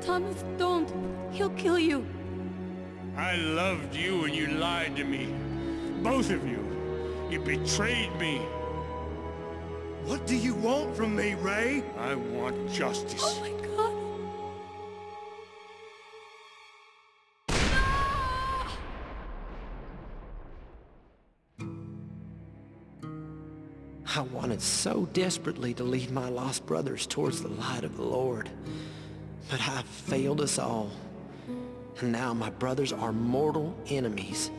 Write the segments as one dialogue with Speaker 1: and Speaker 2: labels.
Speaker 1: Thomas, don't. He'll kill you.
Speaker 2: I loved you and you lied to me. Both of you. You betrayed me.
Speaker 3: What do you want from me, Ray?
Speaker 2: I want justice.
Speaker 1: Oh my God.
Speaker 4: I wanted so desperately to lead my lost brothers towards the light of the Lord. But I failed us all. And now my brothers are mortal enemies.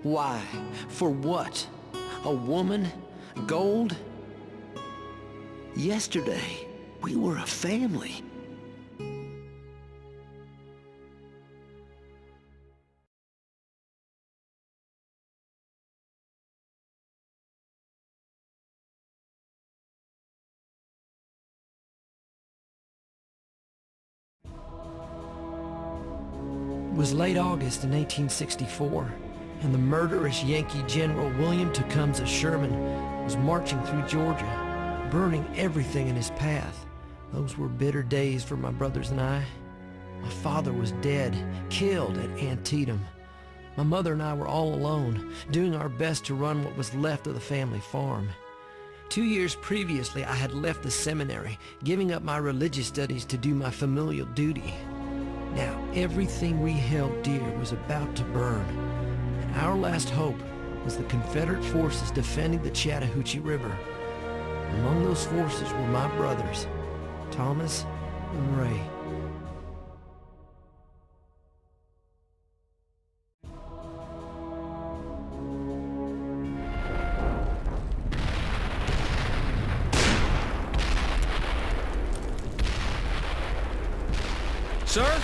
Speaker 4: Why? For what? A woman? Gold? Yesterday, we were a family. It was late August in 1864, and the murderous Yankee General William Tecumseh Sherman was marching through Georgia, burning everything in his path. Those were bitter days for my brothers and I. My father was dead, killed at Antietam. My mother and I were all alone, doing our best to run what was left of the family farm. 2 years previously, I had left the seminary, giving up my religious studies to do my familial duty. Now, everything we held dear was about to burn, and our last hope was the Confederate forces defending the Chattahoochee River. Among those forces were my brothers, Thomas and Ray.
Speaker 5: Sir?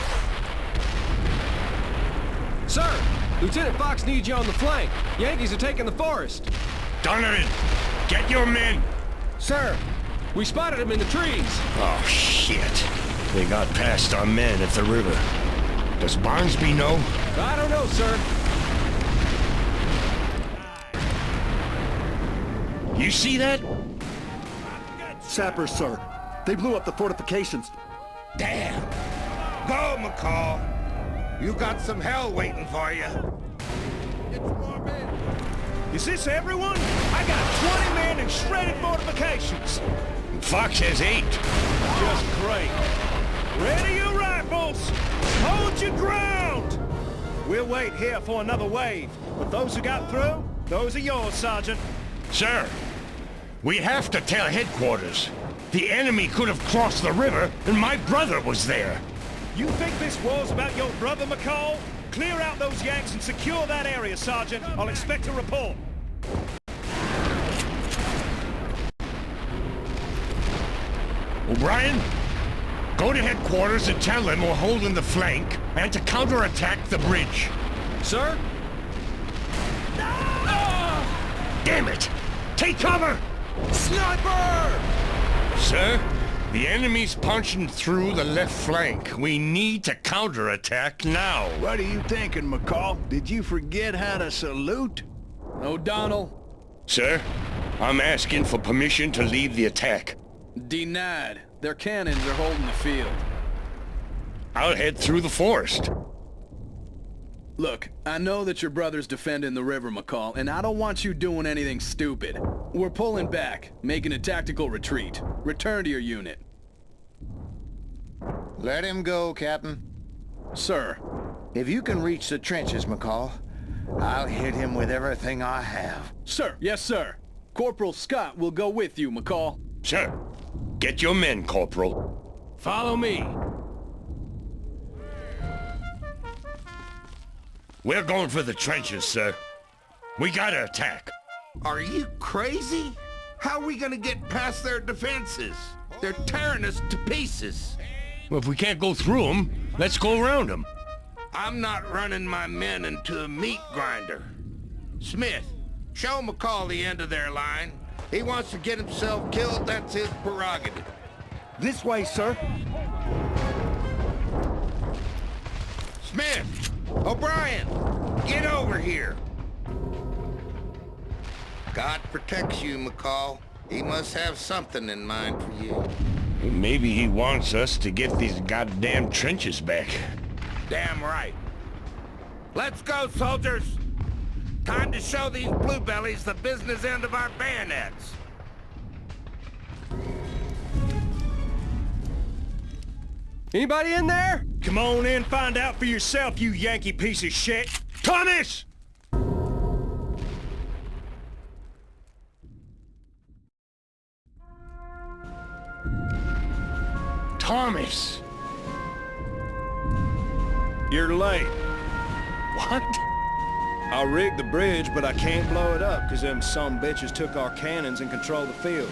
Speaker 5: Sir! Lieutenant Fox needs you on the flank. Yankees are taking the forest.
Speaker 2: Donovan, get your men!
Speaker 5: Sir, we spotted them in the trees.
Speaker 2: Oh, shit. They got past our men at the river. Does Barnsby know?
Speaker 5: I don't know, sir.
Speaker 2: You see that?
Speaker 3: Sappers, sir. They blew up the fortifications.
Speaker 6: Damn! Go, McCall! You got some hell waiting for you.
Speaker 3: Get some more men.
Speaker 6: Is this everyone? I got 20 men in shredded fortifications.
Speaker 2: Fox has 8.
Speaker 6: Just great. Ready your rifles! Hold your ground! We'll wait here for another wave, but those who got through, those are yours, Sergeant.
Speaker 2: Sir, we have to tell headquarters. The enemy could have crossed the river, and my brother was there.
Speaker 6: You think this war's about your brother, McCall? Clear out those Yanks and secure that area, Sergeant. I'll expect a report.
Speaker 2: O'Brien, go to headquarters and tell them we're holding the flank and to counterattack the bridge.
Speaker 5: Sir?
Speaker 2: Damn it! Take cover!
Speaker 5: Sniper!
Speaker 2: Sir, the enemy's punching through the left flank. We need to counterattack now.
Speaker 7: What are you thinking, McCall? Did you forget how to salute?
Speaker 5: O'Donnell?
Speaker 2: Sir, I'm asking for permission to lead the attack.
Speaker 5: Denied. Their cannons are holding the field.
Speaker 2: I'll head through the forest.
Speaker 5: Look, I know that your brother's defending the river, McCall, and I don't want you doing anything stupid. We're pulling back, making a tactical retreat. Return to your unit.
Speaker 8: Let him go, Captain.
Speaker 5: Sir.
Speaker 8: If you can reach the trenches, McCall, I'll hit him with everything I have.
Speaker 5: Sir. Yes, sir. Corporal Scott will go with you, McCall.
Speaker 2: Sir, get your men, Corporal.
Speaker 5: Follow me.
Speaker 2: We're going for the trenches, sir. We gotta attack.
Speaker 6: Are you crazy? How are we gonna get past their defenses? They're tearing us to pieces.
Speaker 2: Well, if we can't go through them, let's go around them.
Speaker 6: I'm not running my men into a meat grinder. Smith, show McCall the end of their line. He wants to get himself killed, that's his prerogative.
Speaker 3: This way, sir.
Speaker 6: Smith! O'Brien! Get over here! God protects you, McCall. He must have something in mind for you.
Speaker 2: Maybe he wants us to get these goddamn trenches back.
Speaker 8: Damn right. Let's go, soldiers! Time to show these bluebellies the business end of our bayonets.
Speaker 6: Anybody in there? Come on in, find out for yourself, you Yankee piece of shit. Thomas!
Speaker 2: Thomas!
Speaker 6: You're late.
Speaker 2: What?
Speaker 6: I rigged the bridge, but I can't blow it up, because them sumbitches took our cannons and control the field.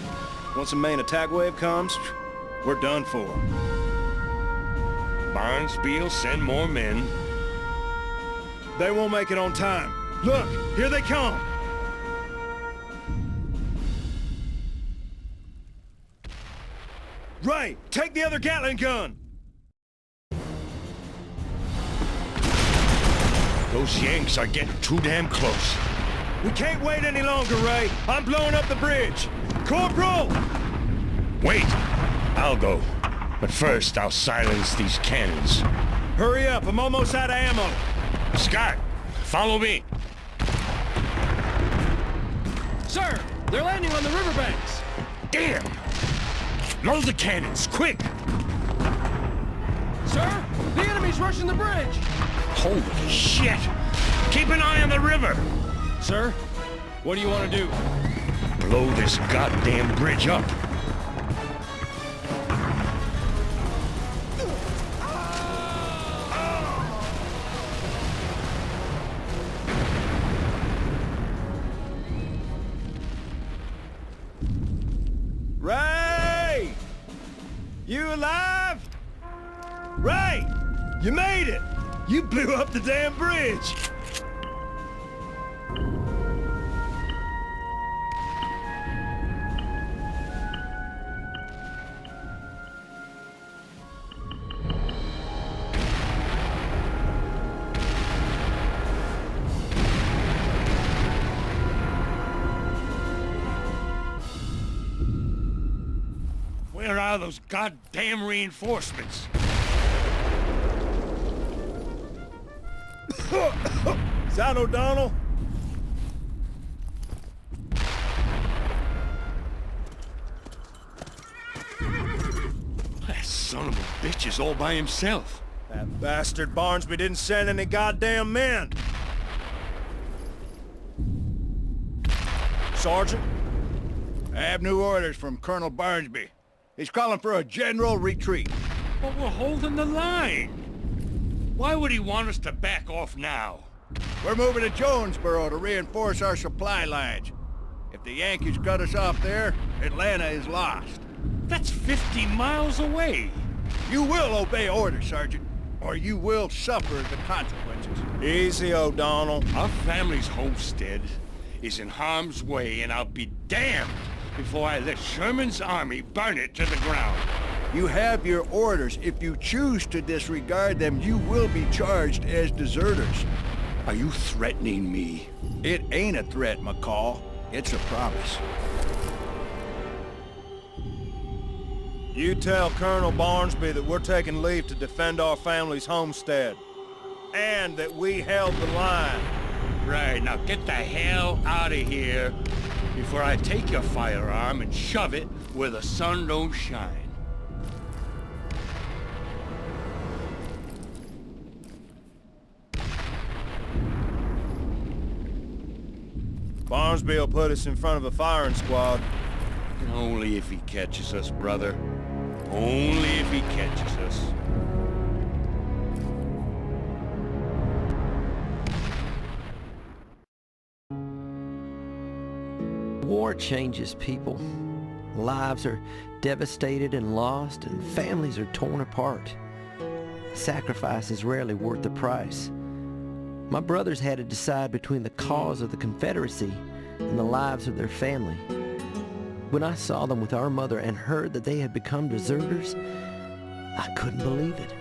Speaker 6: Once the main attack wave comes, we're done for.
Speaker 2: Barnesby'll send more men.
Speaker 6: They won't make it on time. Look, here they come! Ray, take the other Gatling gun!
Speaker 2: Those Yanks are getting too damn close.
Speaker 6: We can't wait any longer, Ray. I'm blowing up the bridge. Corporal!
Speaker 2: Wait! I'll go. But first, I'll silence these cannons.
Speaker 6: Hurry up, I'm almost out of ammo.
Speaker 2: Scott, follow me.
Speaker 4: Sir, they're landing on the riverbanks.
Speaker 2: Damn! Load the cannons, quick!
Speaker 4: Sir, the enemy's rushing the bridge.
Speaker 2: Holy shit! Keep an eye on the river!
Speaker 4: Sir, what do you want to do?
Speaker 2: Blow this goddamn bridge up.
Speaker 6: Ray! You alive? Ray! You made it! You blew up the damn bridge!
Speaker 2: Where are those goddamn reinforcements?
Speaker 6: Is that O'Donnell?
Speaker 2: That son of a bitch is all by himself.
Speaker 6: That bastard Barnesby didn't send any goddamn men. Sergeant?
Speaker 7: I have new orders from Colonel Barnesby. He's calling for a general retreat.
Speaker 2: But we're holding the line. Why would he want us to back off now?
Speaker 7: We're moving to Jonesboro to reinforce our supply lines. If the Yankees cut us off there, Atlanta is lost.
Speaker 2: That's 50 miles away.
Speaker 7: You will obey orders, Sergeant, or you will suffer the consequences.
Speaker 6: Easy, O'Donnell.
Speaker 2: Our family's homestead is in harm's way, and I'll be damned before I let Sherman's army burn it to the ground.
Speaker 7: You have your orders. If you choose to disregard them, you will be charged as deserters.
Speaker 2: Are you threatening me?
Speaker 7: It ain't a threat, McCall. It's a promise.
Speaker 6: You tell Colonel Barnesby that we're taking leave to defend our family's homestead. And that we held the line.
Speaker 2: Right, now get the hell out of here before I take your firearm and shove it where the sun don't shine.
Speaker 6: Barnesby will put us in front of a firing squad.
Speaker 2: Only if he catches us, brother. Only if he catches us.
Speaker 4: War changes people. Lives are devastated and lost, and families are torn apart. Sacrifice is rarely worth the price. My brothers had to decide between the cause of the Confederacy and the lives of their family. When I saw them with our mother and heard that they had become deserters, I couldn't believe it.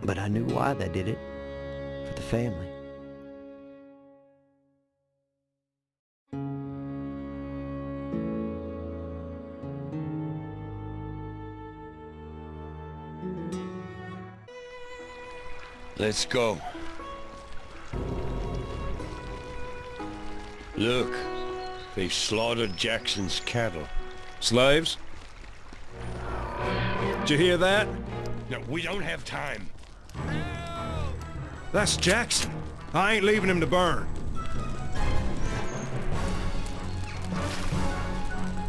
Speaker 4: But I knew why they did it. For the family.
Speaker 2: Let's go. Look, they've slaughtered Jackson's cattle.
Speaker 6: Slaves? Did you hear that?
Speaker 2: No, we don't have time.
Speaker 6: That's Jackson. I ain't leaving him to burn.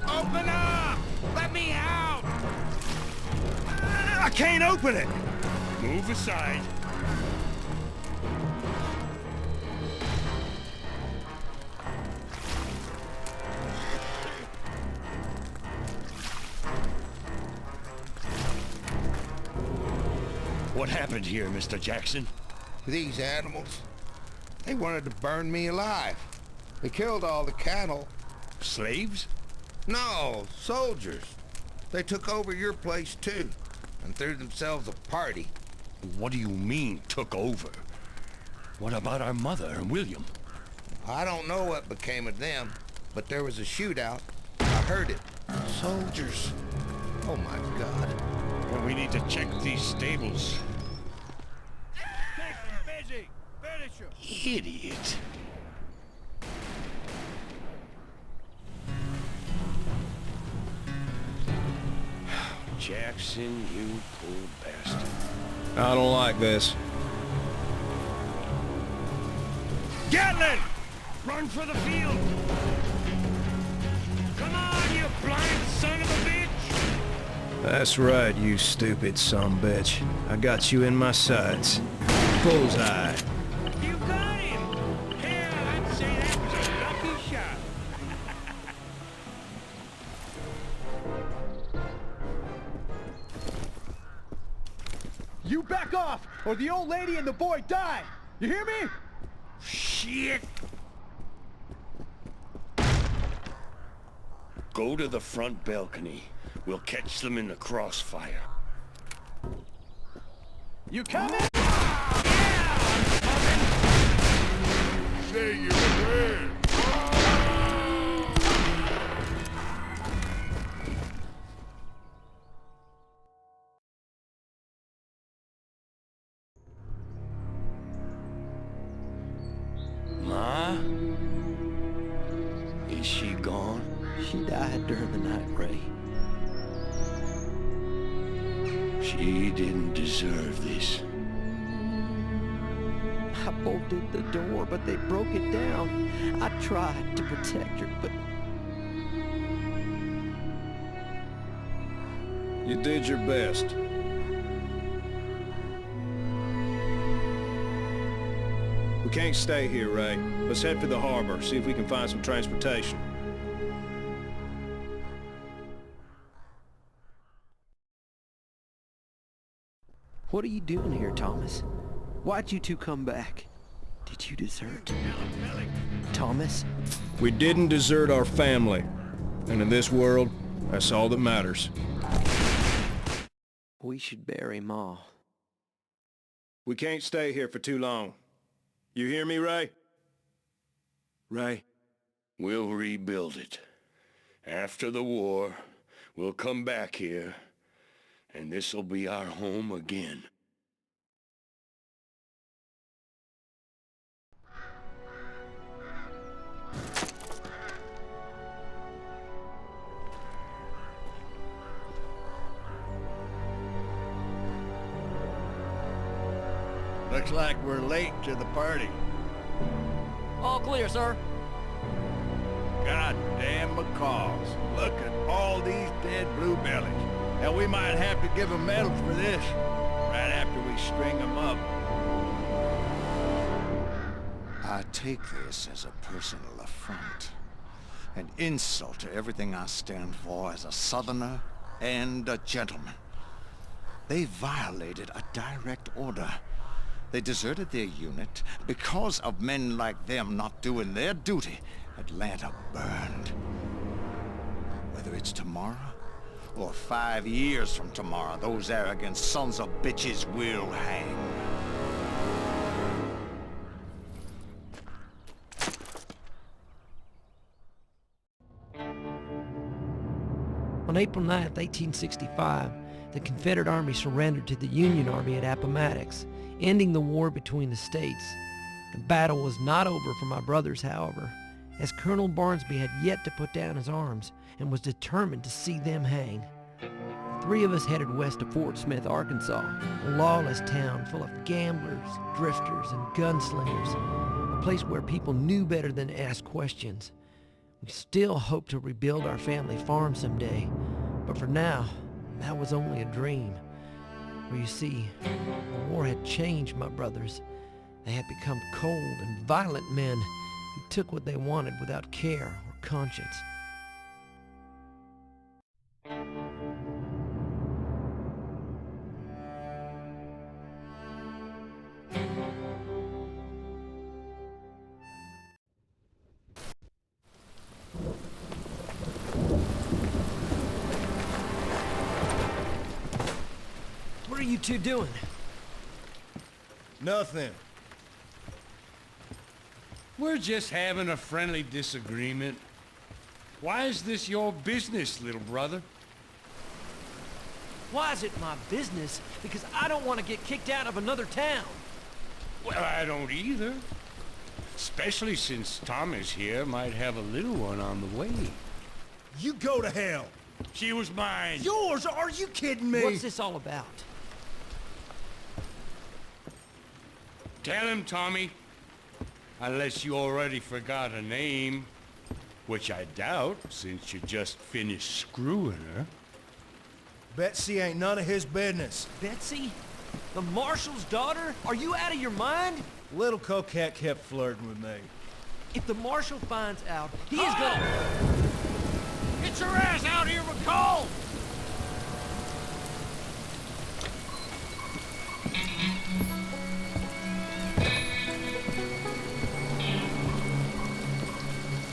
Speaker 8: Open up! Let me out!
Speaker 6: I can't open it!
Speaker 2: Move aside. What happened here, Mr. Jackson?
Speaker 8: These animals, they wanted to burn me alive. They killed all the cattle.
Speaker 2: Slaves?
Speaker 8: No, soldiers. They took over your place too, and threw themselves a party.
Speaker 2: What do you mean, took over? What about our mother and William?
Speaker 8: I don't know what became of them, but there was a shootout. I heard it. Soldiers. Oh my God.
Speaker 2: Well, we need to check these stables.
Speaker 7: Busy. Finish him.
Speaker 2: Idiot. Jackson, you poor bastard.
Speaker 6: I don't like this.
Speaker 2: Gatlin! Run for the field! Come on, you blind son of a bitch!
Speaker 6: That's right, you stupid sumbitch. I got you in my sights. Bullseye.
Speaker 2: You got him! Hell, I'd say that was a lucky shot.
Speaker 3: You back off, or the old lady and the boy die! You hear me?
Speaker 2: Shit! Go to the front balcony. We'll catch them in the crossfire.
Speaker 3: You coming?
Speaker 8: Say your prayers.
Speaker 2: Ma? Is she gone?
Speaker 4: She died during the night, Ray.
Speaker 2: She didn't deserve this.
Speaker 4: I bolted the door, but they broke it down. I tried to protect her, but
Speaker 6: You did your best. We can't stay here, Ray. Let's head for the harbor, see if we can find some transportation.
Speaker 4: what are you doing here, Thomas? Why'd you two come back? Did you desert? Thomas?
Speaker 6: We didn't desert our family. And in this world, that's all that matters.
Speaker 4: We should bury Ma.
Speaker 6: We can't stay here for too long. You hear me, Ray? Ray?
Speaker 2: We'll rebuild it. After the war, we'll come back here, and this'll be our home again.
Speaker 7: Looks like we're late to the party.
Speaker 1: All clear, sir.
Speaker 7: Goddamn macaws. Look at all these dead bluebellies. And we might have to give them medals for this, right after we string them up.
Speaker 9: I take this as a personal affront, an insult to everything I stand for as a Southerner and a gentleman. They violated a direct order. They deserted their unit. Because of men like them not doing their duty, Atlanta burned. Whether it's tomorrow or 5 years from tomorrow, those arrogant sons of bitches will hang.
Speaker 4: On April 9th, 1865, the Confederate Army surrendered to the Union Army at Appomattox. ending the war between the states. The battle was not over for my brothers, however, as Colonel Barnsby had yet to put down his arms and was determined to see them hang. The three of us headed west to Fort Smith, Arkansas, a lawless town full of gamblers, drifters, and gunslingers, a place where people knew better than to ask questions. We still hoped to rebuild our family farm someday, but for now, that was only a dream. For you see, the war had changed my brothers. They had become cold and violent men who took what they wanted without care or conscience. What are you two doing?
Speaker 7: Nothing.
Speaker 2: We're just having a friendly disagreement. Why is this your business, little brother?
Speaker 4: Why is it my business? Because I don't want to get kicked out of another town.
Speaker 2: Well, I don't either. Especially since Thomas here might have a little one on the way.
Speaker 7: You go to hell.
Speaker 2: She was mine.
Speaker 7: Yours? Are you kidding me?
Speaker 4: What's this all about?
Speaker 2: Tell him, Tommy. Unless you already forgot her name, which I doubt, since you just finished screwing her.
Speaker 7: Betsy ain't none of his business.
Speaker 4: Betsy? The marshal's daughter? Are you out of your mind?
Speaker 7: Little coquette kept flirting with me.
Speaker 4: If the marshal finds out, he is gonna...
Speaker 1: Get your ass out here, McCall!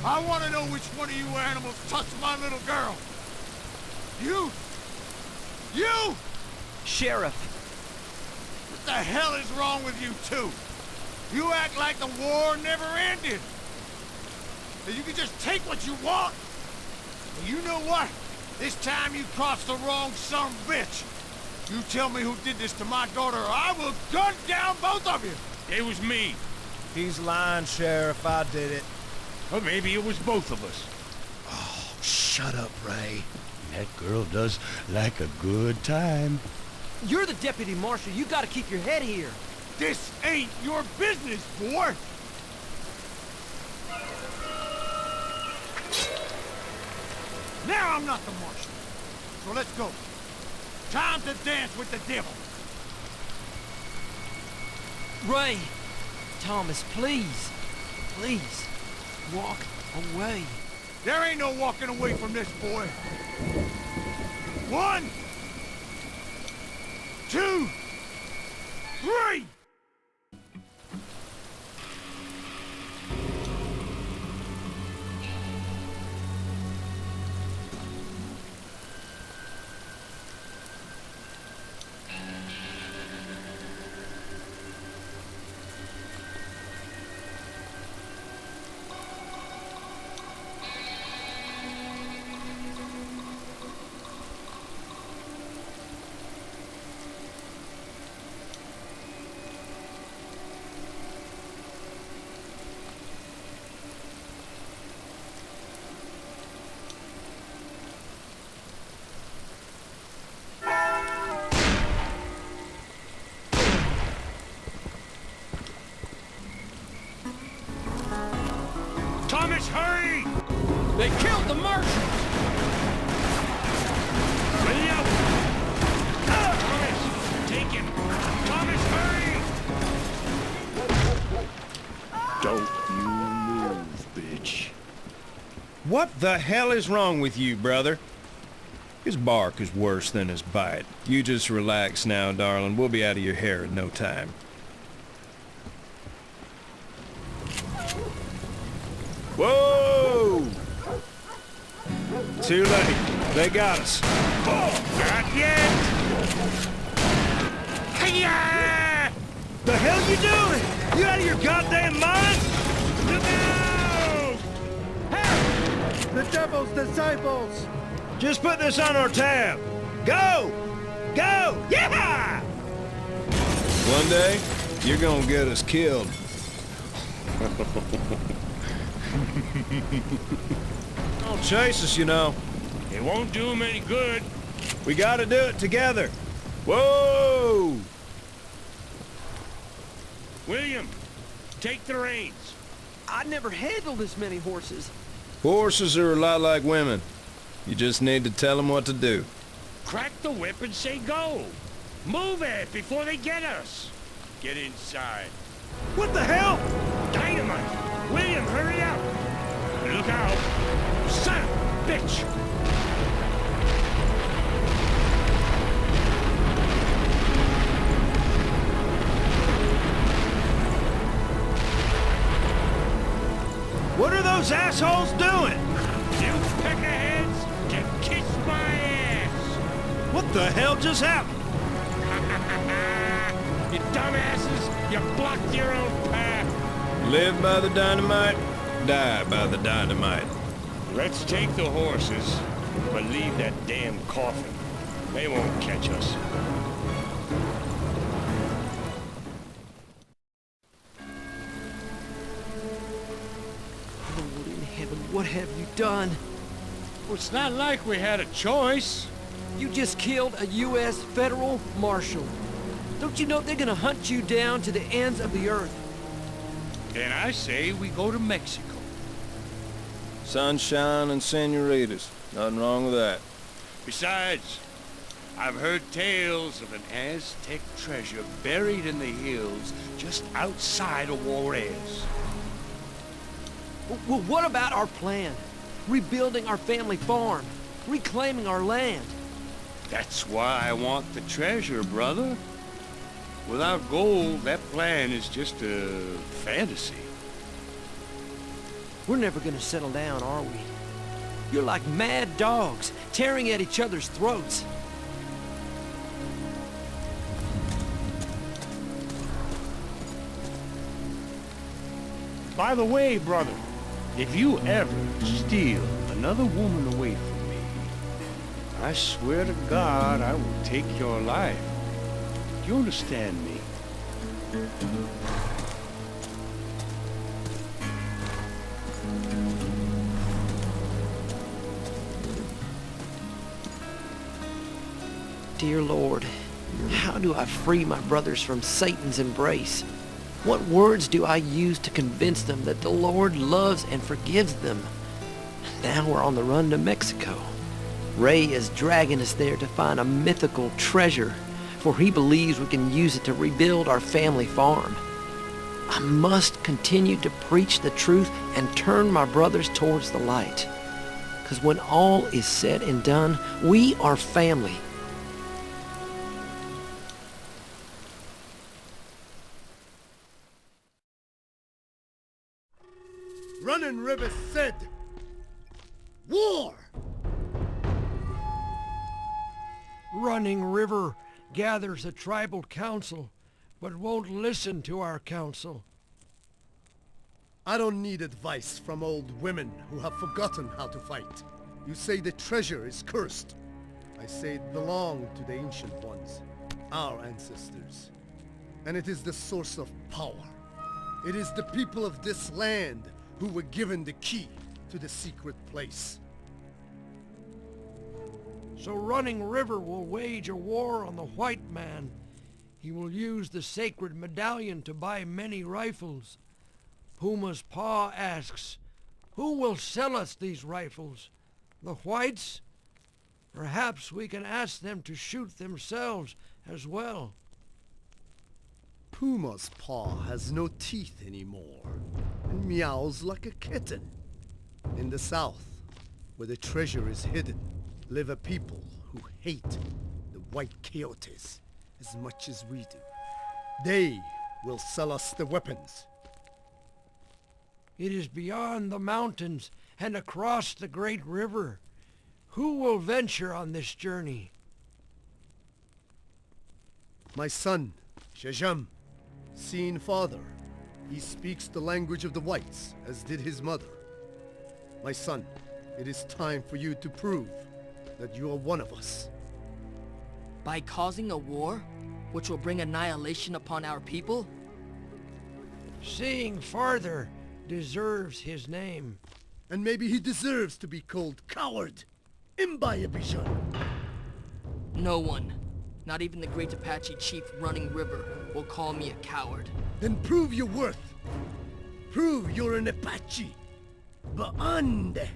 Speaker 9: I want to know which one of you animals touched my little girl. You? You?
Speaker 4: Sheriff.
Speaker 9: What the hell is wrong with you two? You act like the war never ended. That you can just take what you want. Well, you know what? This time you crossed the wrong son of a bitch. You tell me who did this to my daughter, or I will gun down both of you.
Speaker 2: It was me.
Speaker 7: He's lying, Sheriff. I did it.
Speaker 2: Or maybe it was both of us.
Speaker 7: Oh, shut up, Ray.
Speaker 2: That girl does like a good time.
Speaker 4: You're the deputy marshal. You gotta keep your head here.
Speaker 9: This ain't your business, boy. Now I'm not the marshal. So let's go. Time to dance with the devil.
Speaker 4: Ray! Thomas, please. Please. Walk away.
Speaker 9: There ain't no walking away from this, boy. 1, 2, 3!
Speaker 2: Thomas, hurry!
Speaker 1: They killed the marshal!
Speaker 2: Ready up! Thomas, take him! Thomas, hurry! Don't you move, bitch.
Speaker 6: What the hell is wrong with you, brother? His bark is worse than his bite. You just relax now, darling. We'll be out of your hair in no time. Whoa! Too late. They got us.
Speaker 2: Oh, not yet! Hiya!
Speaker 6: The hell you doing? You out of your goddamn mind?
Speaker 2: Look out!
Speaker 3: The devil's disciples!
Speaker 6: Just put this on our tab. Go! Go! Yeah! One day, You're gonna get us killed. Don't chase us, you know.
Speaker 2: It won't do him any good.
Speaker 6: We gotta do it together. Whoa!
Speaker 2: William, take the reins.
Speaker 4: I never handled this many horses.
Speaker 6: Horses are a lot like women. You just need to tell them what to do.
Speaker 2: Crack the whip and say go. Move it before they get us. Get inside.
Speaker 6: What the hell?
Speaker 2: Dynamite! William, hurry up! Look out! Son of a bitch!
Speaker 6: What are those assholes doing?
Speaker 2: You peckerheads can kiss my ass!
Speaker 6: What the hell just happened?
Speaker 2: You dumbasses! You blocked your own path!
Speaker 6: Live by the dynamite, die by the dynamite.
Speaker 2: Let's take the horses, but leave that damn coffin. They won't catch us.
Speaker 4: Lord in heaven, what have you done?
Speaker 2: Well, it's not like we had a choice.
Speaker 4: You just killed a U.S. federal marshal. Don't you know they're gonna hunt you down to the ends of the earth?
Speaker 2: Then I say we go to Mexico.
Speaker 6: Sunshine and senoritas. Nothing wrong with that.
Speaker 2: Besides, I've heard tales of an Aztec treasure buried in the hills just outside of Juarez.
Speaker 4: Well, what about our plan? Rebuilding our family farm, reclaiming our land.
Speaker 2: That's why I want the treasure, brother. Without gold, that plan is just a fantasy.
Speaker 4: We're never gonna settle down, are we? You're like mad dogs, tearing at each other's throats.
Speaker 2: By the way, brother, if you ever steal another woman away from me, I swear to God I will take your life. Do you understand me?
Speaker 4: Dear Lord, how do I free my brothers from Satan's embrace? What words do I use to convince them that the Lord loves and forgives them? Now we're on the run to Mexico. Ray is dragging us there to find a mythical treasure, for he believes we can use it to rebuild our family farm. I must continue to preach the truth and turn my brothers towards the light. Because when all is said and done, we are family.
Speaker 3: Running River said, war!
Speaker 10: Running River gathers a tribal council, but won't listen to our counsel.
Speaker 3: I don't need advice from old women who have forgotten how to fight. You say the treasure is cursed. I say it belonged to the ancient ones, our ancestors. And it is the source of power. It is the people of this land who were given the key to the secret place.
Speaker 10: So Running River will wage a war on the white man. He will use the sacred medallion to buy many rifles. Puma's pa asks, who will sell us these rifles? The whites? Perhaps we can ask them to shoot themselves as well.
Speaker 3: Puma's paw has no teeth anymore, and meows like a kitten. In the south, where the treasure is hidden, live a people who hate the white coyotes as much as we do. They will sell us the weapons.
Speaker 10: It is beyond the mountains and across the great river. Who will venture on this journey?
Speaker 3: My son, Shajam, seeing father, he speaks the language of the whites, as did his mother. My son, it is time for you to prove that you are one of us.
Speaker 11: By causing a war, which will bring annihilation upon our people?
Speaker 10: Seeing farther deserves his name.
Speaker 3: And maybe he deserves to be called coward. Imbibition.
Speaker 11: No one, not even the great Apache chief Running River, will call me a coward.
Speaker 3: Then prove your worth. Prove you're an Apache. Baande.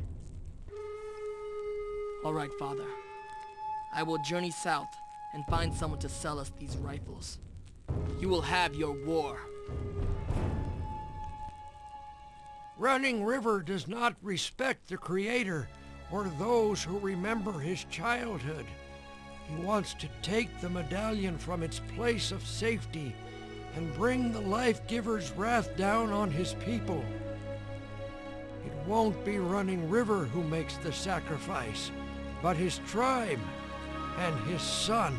Speaker 11: All right, Father. I will journey south and find someone to sell us these rifles. You will have your war.
Speaker 10: Running River does not respect the Creator or those who remember his childhood. He wants to take the medallion from its place of safety and bring the Life-Giver's wrath down on his people. It won't be Running River who makes the sacrifice, but his tribe and his son.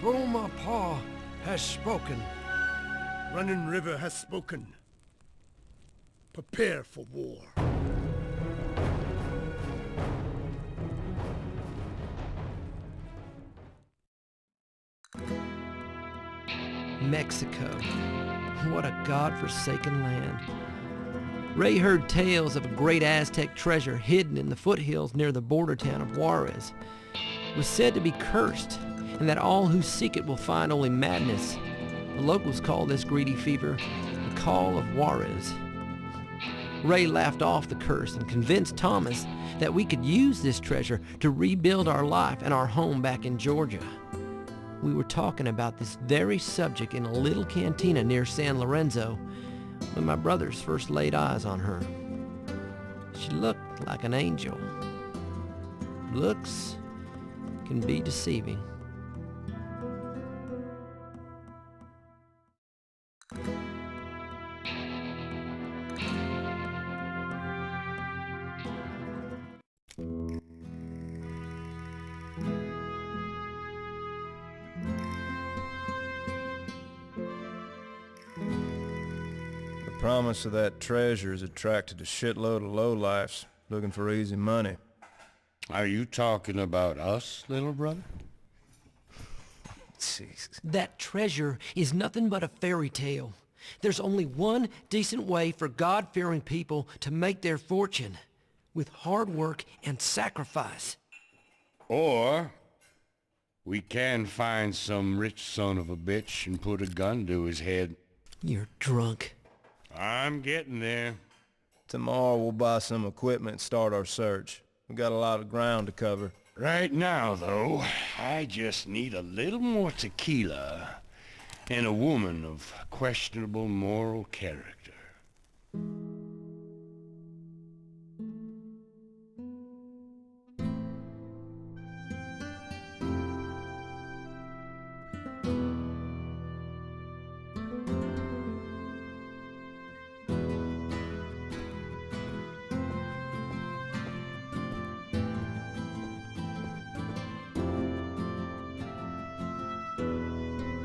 Speaker 10: Boma Pa has spoken.
Speaker 3: Running River has spoken. Prepare for war.
Speaker 4: Mexico. What a god-forsaken land. Ray heard tales of a great Aztec treasure hidden in the foothills near the border town of Juarez. It was said to be cursed, and that all who seek it will find only madness. The locals call this greedy fever the Call of Juarez. Ray laughed off the curse and convinced Thomas that we could use this treasure to rebuild our life and our home back in Georgia. We were talking about this very subject in a little cantina near San Lorenzo when my brothers first laid eyes on her. She looked like an angel. Looks can be deceiving.
Speaker 6: The promise of that treasure has attracted a shitload of lowlifes looking for easy money.
Speaker 2: Are you talking about us, little brother?
Speaker 6: Jeez.
Speaker 4: That treasure is nothing but a fairy tale. There's only one decent way for God-fearing people to make their fortune, with hard work and sacrifice.
Speaker 2: Or we can find some rich son of a bitch and put a gun to his head.
Speaker 4: You're drunk.
Speaker 2: I'm getting there.
Speaker 6: Tomorrow we'll buy some equipment and start our search. We got a lot of ground to cover.
Speaker 2: Right now, though, I just need a little more tequila and a woman of questionable moral character.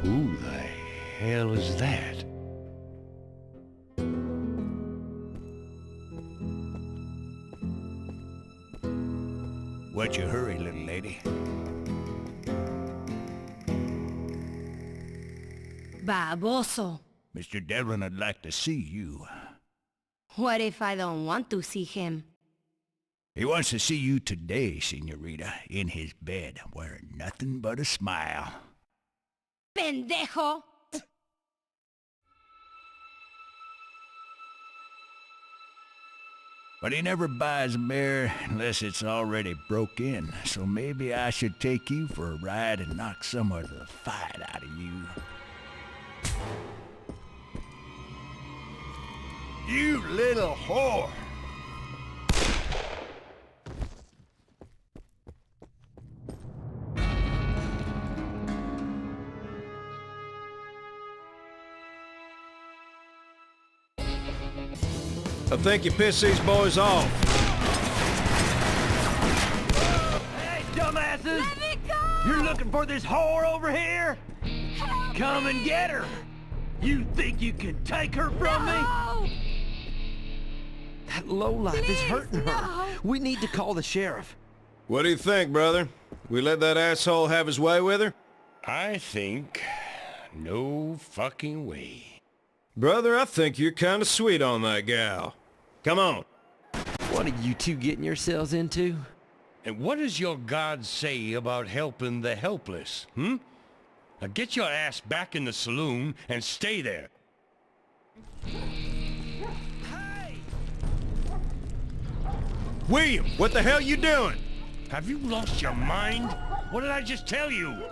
Speaker 2: Who the hell is that?
Speaker 7: What's your hurry, little lady?
Speaker 12: Baboso.
Speaker 7: Mr. Devlin would like to see you.
Speaker 12: What if I don't want to see him?
Speaker 7: He wants to see you today, señorita, in his bed, wearing nothing but a smile.
Speaker 12: Pendejo!
Speaker 7: But he never buys a mare unless it's already broke in, so maybe I should take you for a ride and knock some of the fight out of you. You little whore!
Speaker 6: I think you pissed these boys off.
Speaker 10: Hey, dumbasses!
Speaker 12: Let me go!
Speaker 10: You're looking for this whore over here?
Speaker 12: Help
Speaker 10: Come and
Speaker 12: me!
Speaker 10: get her! You think you can take her from me?
Speaker 12: No!
Speaker 4: That lowlife is
Speaker 12: Please,
Speaker 4: hurting her.
Speaker 12: no.
Speaker 4: We need to call the sheriff.
Speaker 6: What do you think, brother? We let that asshole have his way with her?
Speaker 2: I think no fucking way.
Speaker 6: Brother, I think you're kind of sweet on that gal. Come on.
Speaker 4: What are you two getting yourselves into?
Speaker 2: And what does your God say about helping the helpless, hmm? Now get your ass back in the saloon and stay there.
Speaker 6: Hey! William, what the hell you doing?
Speaker 2: Have you lost your mind? What did I just tell you?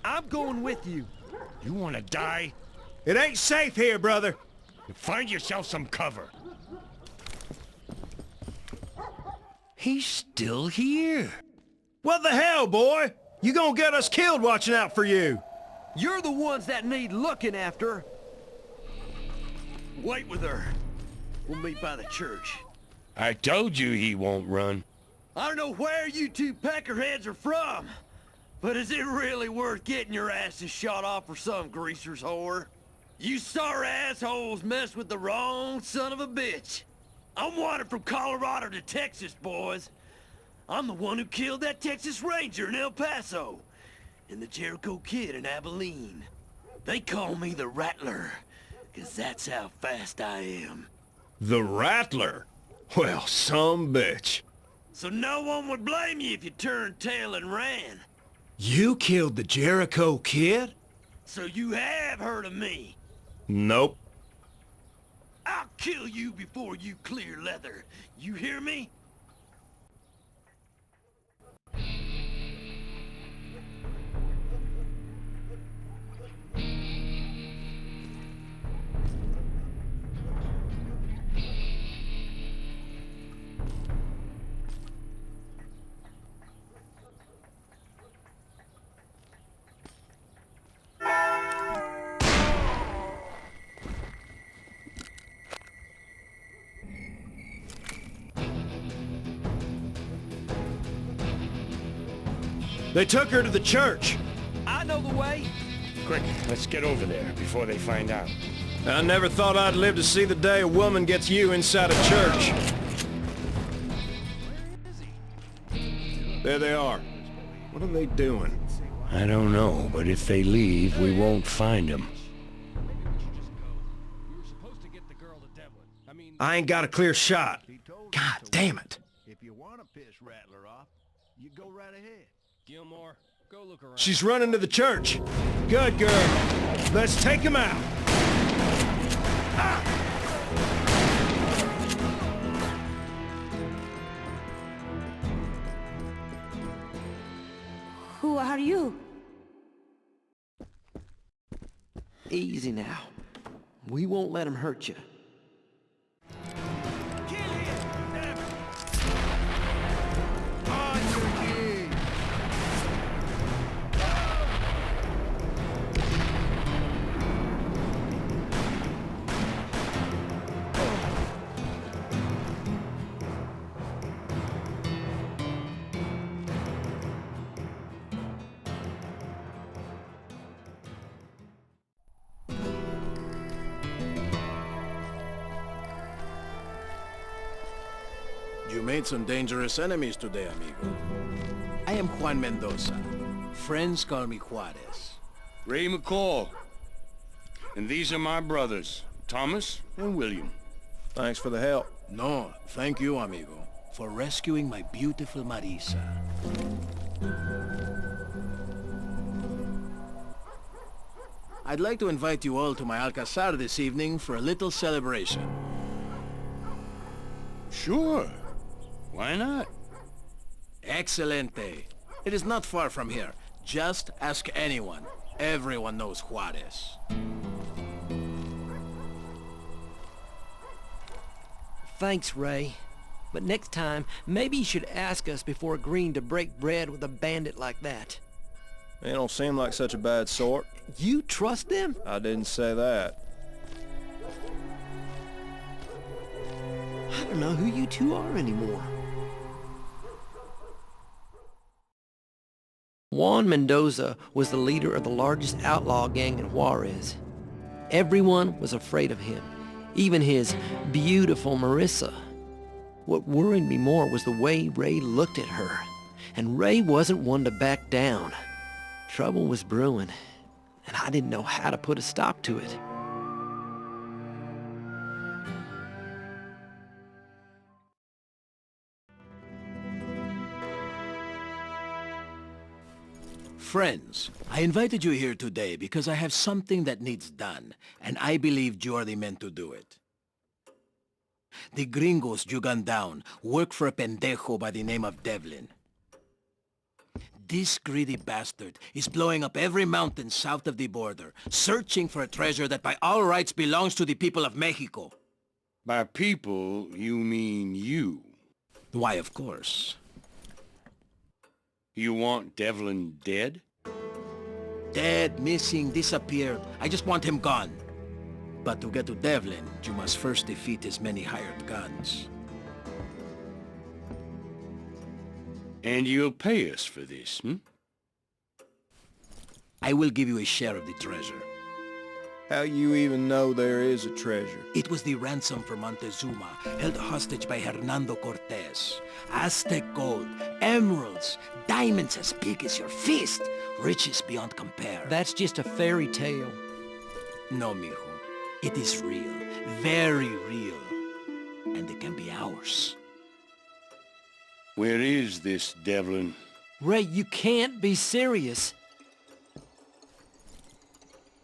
Speaker 10: I'm going with you.
Speaker 2: You want to die?
Speaker 6: It ain't safe here, brother.
Speaker 2: Find yourself some cover.
Speaker 4: He's still here.
Speaker 6: What the hell, boy? You gonna get us killed watching out for you.
Speaker 10: You're the ones that need looking after. Wait with her. We'll meet by the church.
Speaker 2: I told you he won't run.
Speaker 10: I don't know where you two peckerheads are from, but is it really worth getting your asses shot off for some greaser's whore? You sorry assholes messed with the wrong son of a bitch. I'm wanted from Colorado to Texas, boys. I'm the one who killed that Texas Ranger in El Paso, and the Jericho Kid in Abilene. They call me the Rattler, 'cause that's how fast I am.
Speaker 6: The Rattler? Well, some bitch.
Speaker 10: So no one would blame you if you turned tail and ran.
Speaker 6: You killed the Jericho Kid?
Speaker 10: So you have heard of me.
Speaker 6: Nope.
Speaker 10: I'll kill you before you clear leather. You hear me?
Speaker 6: They took her to the church.
Speaker 10: I know the way.
Speaker 2: Quick, let's get over there before they find out.
Speaker 6: I never thought I'd live to see the day a woman gets you inside a church. There they are. What are they doing?
Speaker 2: I don't know, but if they leave, we won't find them.
Speaker 6: I ain't got a clear shot. God damn it.
Speaker 7: If you want to piss Rattler off, you go right ahead.
Speaker 1: Gilmore, go look around.
Speaker 6: She's running to the church. Good girl. Let's take him out.
Speaker 12: Who are you?
Speaker 4: Easy now. We won't let him hurt you.
Speaker 13: You made some dangerous enemies today, amigo. I am Juan Mendoza. Friends call me Juarez.
Speaker 2: Ray McCall. And these are my brothers, Thomas and William.
Speaker 6: Thanks for the help.
Speaker 13: No, thank you, amigo, for rescuing my beautiful Marisa. I'd like to invite you all to my Alcazar this evening for a little celebration.
Speaker 2: Sure. Why not?
Speaker 13: Excelente. It is not far from here. Just ask anyone. Everyone knows Juarez.
Speaker 4: Thanks, Ray. But next time, maybe you should ask us before agreeing to break bread with a bandit like that.
Speaker 6: They don't seem like such a bad sort.
Speaker 4: You trust them?
Speaker 6: I didn't say that.
Speaker 4: I don't know who you two are anymore. Juan Mendoza was the leader of the largest outlaw gang in Juarez. Everyone was afraid of him, even his beautiful Marissa. What worried me more was the way Ray looked at her, and Ray wasn't one to back down. Trouble was brewing, and I didn't know how to put a stop to it.
Speaker 13: Friends, I invited you here today because I have something that needs done, and I believe you are the men to do it. The gringos you gunned down work for a pendejo by the name of Devlin. This greedy bastard is blowing up every mountain south of the border, searching for a treasure that by all rights belongs to the people of Mexico.
Speaker 2: By people, you mean you.
Speaker 13: Why, of course.
Speaker 2: You want Devlin dead?
Speaker 13: Dead, missing, disappeared. I just want him gone. But to get to Devlin, you must first defeat his many hired guns.
Speaker 2: And you'll pay us for this, hmm?
Speaker 13: I will give you a share of the treasure.
Speaker 6: How you even know there is a treasure?
Speaker 13: It was the ransom for Montezuma, held hostage by Hernando Cortez. Aztec gold, emeralds, diamonds as big as your fist, riches beyond compare.
Speaker 4: That's just a fairy tale.
Speaker 13: No, mijo. It is real, very real. And it can be ours.
Speaker 2: Where is this Devlin?
Speaker 4: Ray, you can't be serious.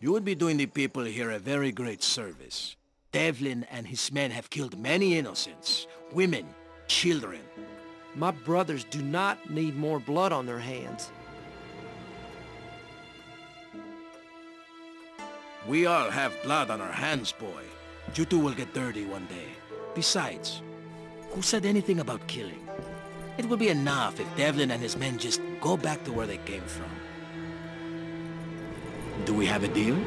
Speaker 13: You would be doing the people here a very great service. Devlin and his men have killed many innocents, women, children.
Speaker 4: My brothers do not need more blood on their hands.
Speaker 13: We all have blood on our hands, boy. You two will get dirty one day. Besides, who said anything about killing? It will be enough if Devlin and his men just go back to where they came from. Do we have a deal?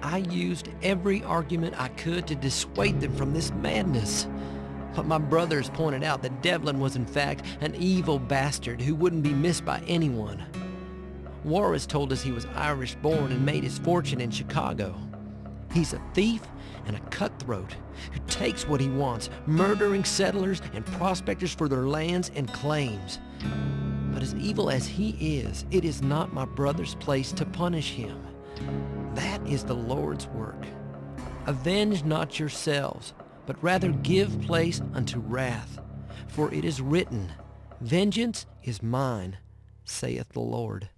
Speaker 4: I used every argument I could to dissuade them from this madness. But my brothers pointed out that Devlin was in fact an evil bastard who wouldn't be missed by anyone. Juarez told us he was Irish-born and made his fortune in Chicago. He's a thief and a cutthroat who takes what he wants, murdering settlers and prospectors for their lands and claims. But as evil as he is, it is not my brother's place to punish him. That is the Lord's work. Avenge not yourselves, but rather give place unto wrath. For it is written, Vengeance is mine, saith the Lord.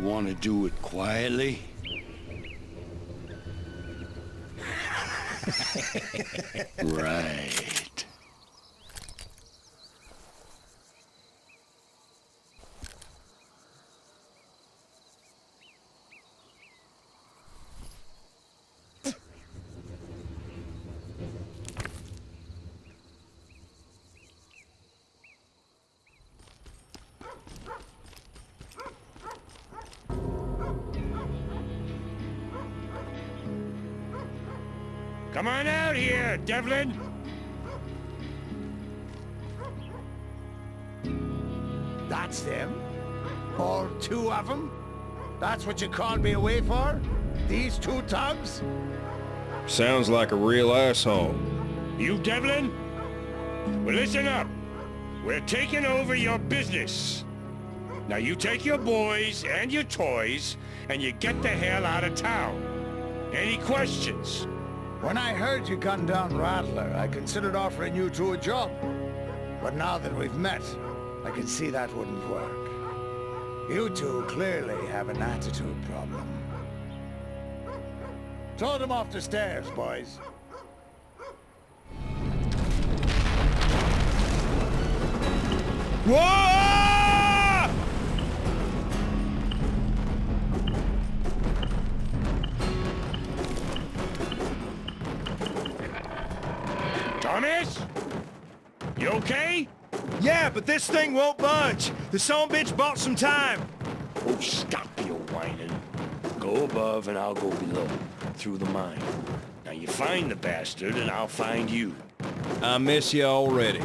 Speaker 2: Want to do it quietly? Right. Come on out here, Devlin!
Speaker 9: That's them? All two of them? That's what you called me away for? These two thugs?
Speaker 6: Sounds like a real asshole.
Speaker 2: You Devlin? Well, listen up. We're taking over your business. Now you take your boys and your toys, and you get the hell out of town. Any questions?
Speaker 9: When I heard you gunned down Rattler, I considered offering you two a job. But now that we've met, I can see that wouldn't work. You two clearly have an attitude problem. Throw them off the stairs, boys.
Speaker 6: Whoa!
Speaker 2: Thomas? You okay?
Speaker 6: Yeah, but this thing won't budge. The son of a bitch bought some time.
Speaker 2: Oh, stop your whining. Go above and I'll go below, through the mine. Now you find the bastard and I'll find you.
Speaker 6: I miss you already.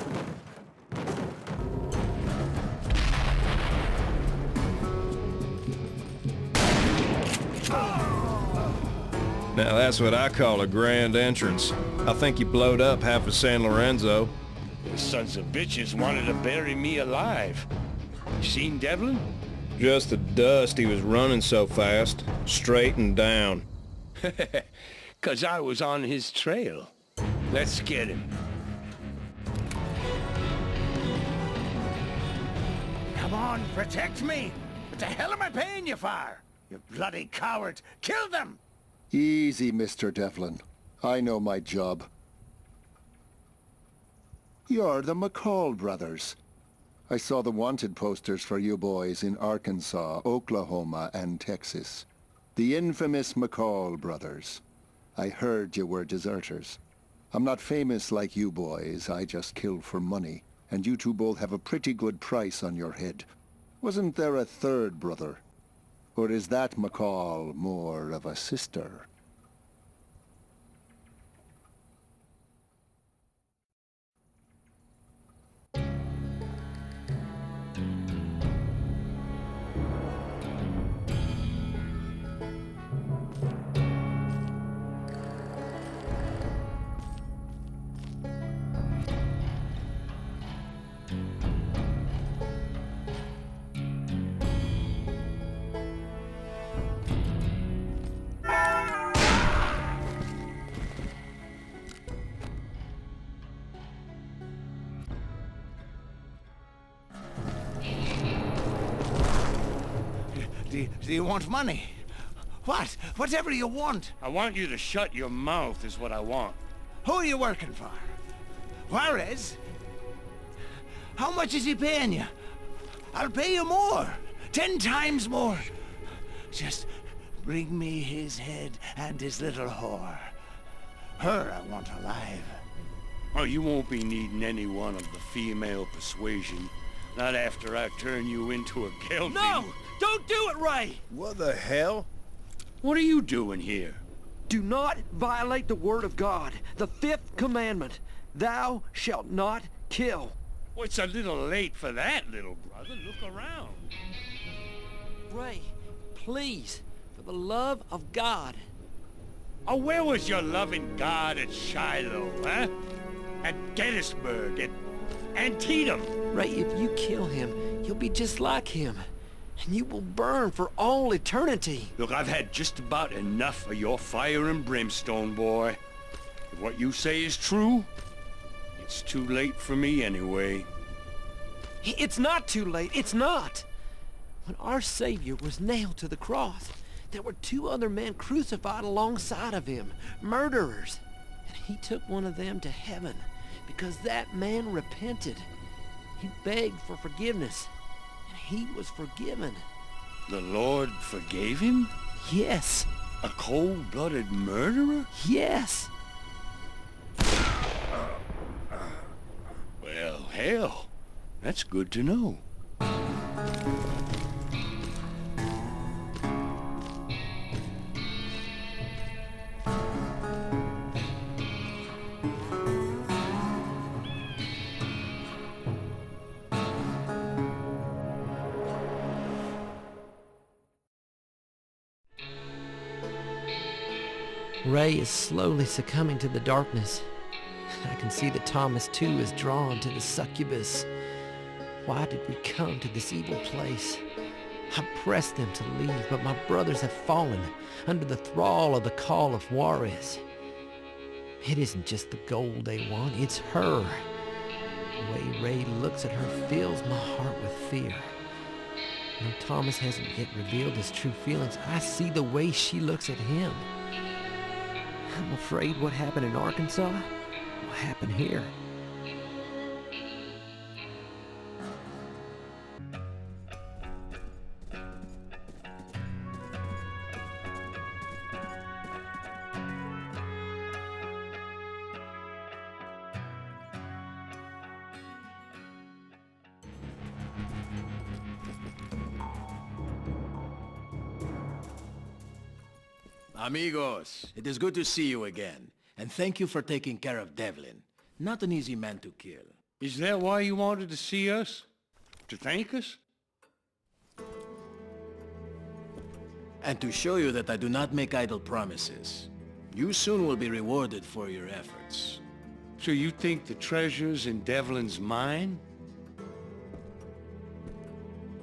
Speaker 6: Now that's what I call a grand entrance. I think you blowed up half of San Lorenzo.
Speaker 2: The sons of bitches wanted to bury me alive. You seen Devlin?
Speaker 6: Just the dust, he was running so fast. Straight and down.
Speaker 2: 'Cause I was on his trail. Let's get him.
Speaker 8: Come on, protect me. What the hell am I paying you for? You bloody coward. Kill them!
Speaker 14: Easy, Mr. Devlin. I know my job. You're the McCall brothers. I saw the wanted posters for you boys in Arkansas, Oklahoma, and Texas. The infamous McCall brothers. I heard you were deserters. I'm not famous like you boys. I just kill for money. And you two both have a pretty good price on your head. Wasn't there a third brother? Or is that McCall more of a sister?
Speaker 8: Do you want money? What? Whatever you want.
Speaker 2: I want you to shut your mouth is what I want.
Speaker 8: Who are you working for? Juarez? How much is he paying you? I'll pay you more. 10 times more. Just bring me his head and his little whore. Her I want alive.
Speaker 2: Oh, you won't be needing any one of the female persuasion. Not after I turn you into a gelding.
Speaker 10: No! Don't do it, Ray!
Speaker 6: What the hell?
Speaker 2: What are you doing here?
Speaker 10: Do not violate the word of God, the 5th commandment. Thou shalt not kill.
Speaker 2: Well, it's a little late for that, little brother. Look around.
Speaker 10: Ray, please, for the love of God.
Speaker 2: Oh, where was your loving God at Shiloh, huh? At Gettysburg, at Antietam?
Speaker 4: Ray, if you kill him, you'll be just like him. And you will burn for all eternity.
Speaker 2: Look, I've had just about enough of your fire and brimstone, boy. If what you say is true, it's too late for me anyway.
Speaker 4: It's not too late. It's not. When our Savior was nailed to the cross, there were 2 other men crucified alongside of him, murderers. And he took one of them to heaven because that man repented. He begged for forgiveness, and he was forgiven.
Speaker 2: The Lord forgave him?
Speaker 4: Yes.
Speaker 2: A cold-blooded murderer?
Speaker 4: Yes.
Speaker 2: Well, hell, that's good to know.
Speaker 4: Ray is slowly succumbing to the darkness. I can see that Thomas, too, is drawn to the succubus. Why did we come to this evil place? I pressed them to leave, but my brothers have fallen under the thrall of the call of Juarez. It isn't just the gold they want, it's her. The way Ray looks at her fills my heart with fear. Though Thomas hasn't yet revealed his true feelings, I see the way she looks at him. I'm afraid what happened in Arkansas will happen here.
Speaker 13: Amigos, it is good to see you again. And thank you for taking care of Devlin. Not an easy man to kill.
Speaker 2: Is that why you wanted to see us? To thank us?
Speaker 13: And to show you that I do not make idle promises. You soon will be rewarded for your efforts.
Speaker 2: So you think the treasure's in Devlin's mine?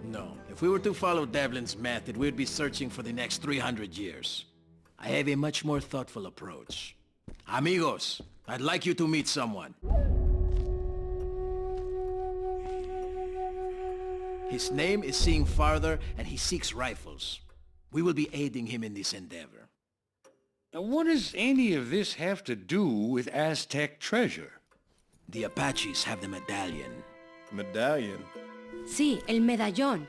Speaker 13: No. If we were to follow Devlin's method, we'd be searching for the next 300 years. I have a much more thoughtful approach. Amigos, I'd like you to meet someone. His name is Seeing Farther, and he seeks rifles. We will be aiding him in this endeavor.
Speaker 2: Now what does any of this have to do with Aztec treasure?
Speaker 13: The Apaches have the medallion.
Speaker 7: Medallion?
Speaker 12: Sí, el medallón.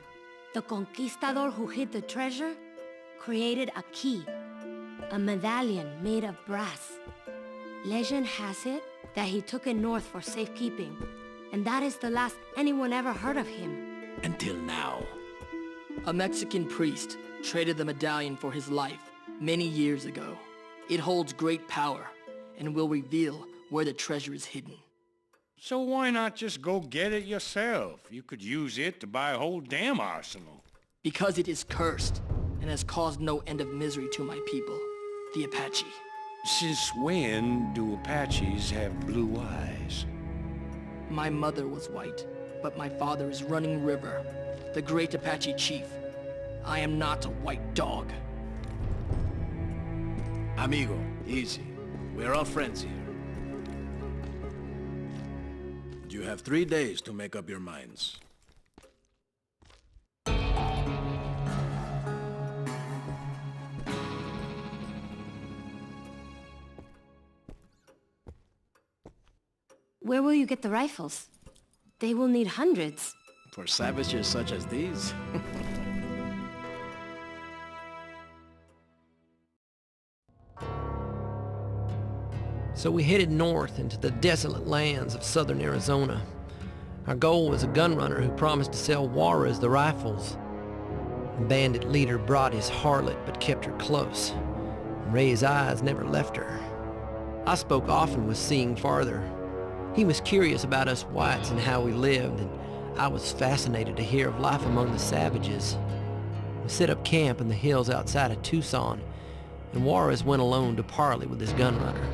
Speaker 12: The conquistador who hid the treasure created a key. A medallion made of brass. Legend has it that he took it north for safekeeping, and that is the last anyone ever heard of him.
Speaker 13: Until now.
Speaker 11: A Mexican priest traded the medallion for his life many years ago. It holds great power and will reveal where the treasure is hidden.
Speaker 2: So why not just go get it yourself? You could use it to buy a whole damn arsenal.
Speaker 11: Because it is cursed and has caused no end of misery to my people, the Apache.
Speaker 2: Since when do Apaches have blue eyes?
Speaker 11: My mother was white, but my father is Running River, the great Apache chief. I am not a white dog.
Speaker 13: Amigo, easy. We're all friends here. You have 3 days to make up your minds.
Speaker 12: Where will you get the rifles? They will need hundreds.
Speaker 13: For savages such as these?
Speaker 4: So we headed north into the desolate lands of southern Arizona. Our goal was a gun runner who promised to sell Juarez the rifles. The bandit leader brought his harlot but kept her close. Ray's eyes never left her. I spoke often with Seeing Farther. He was curious about us whites and how we lived, and I was fascinated to hear of life among the savages. We set up camp in the hills outside of Tucson, and Juarez went alone to parley with his gun runner.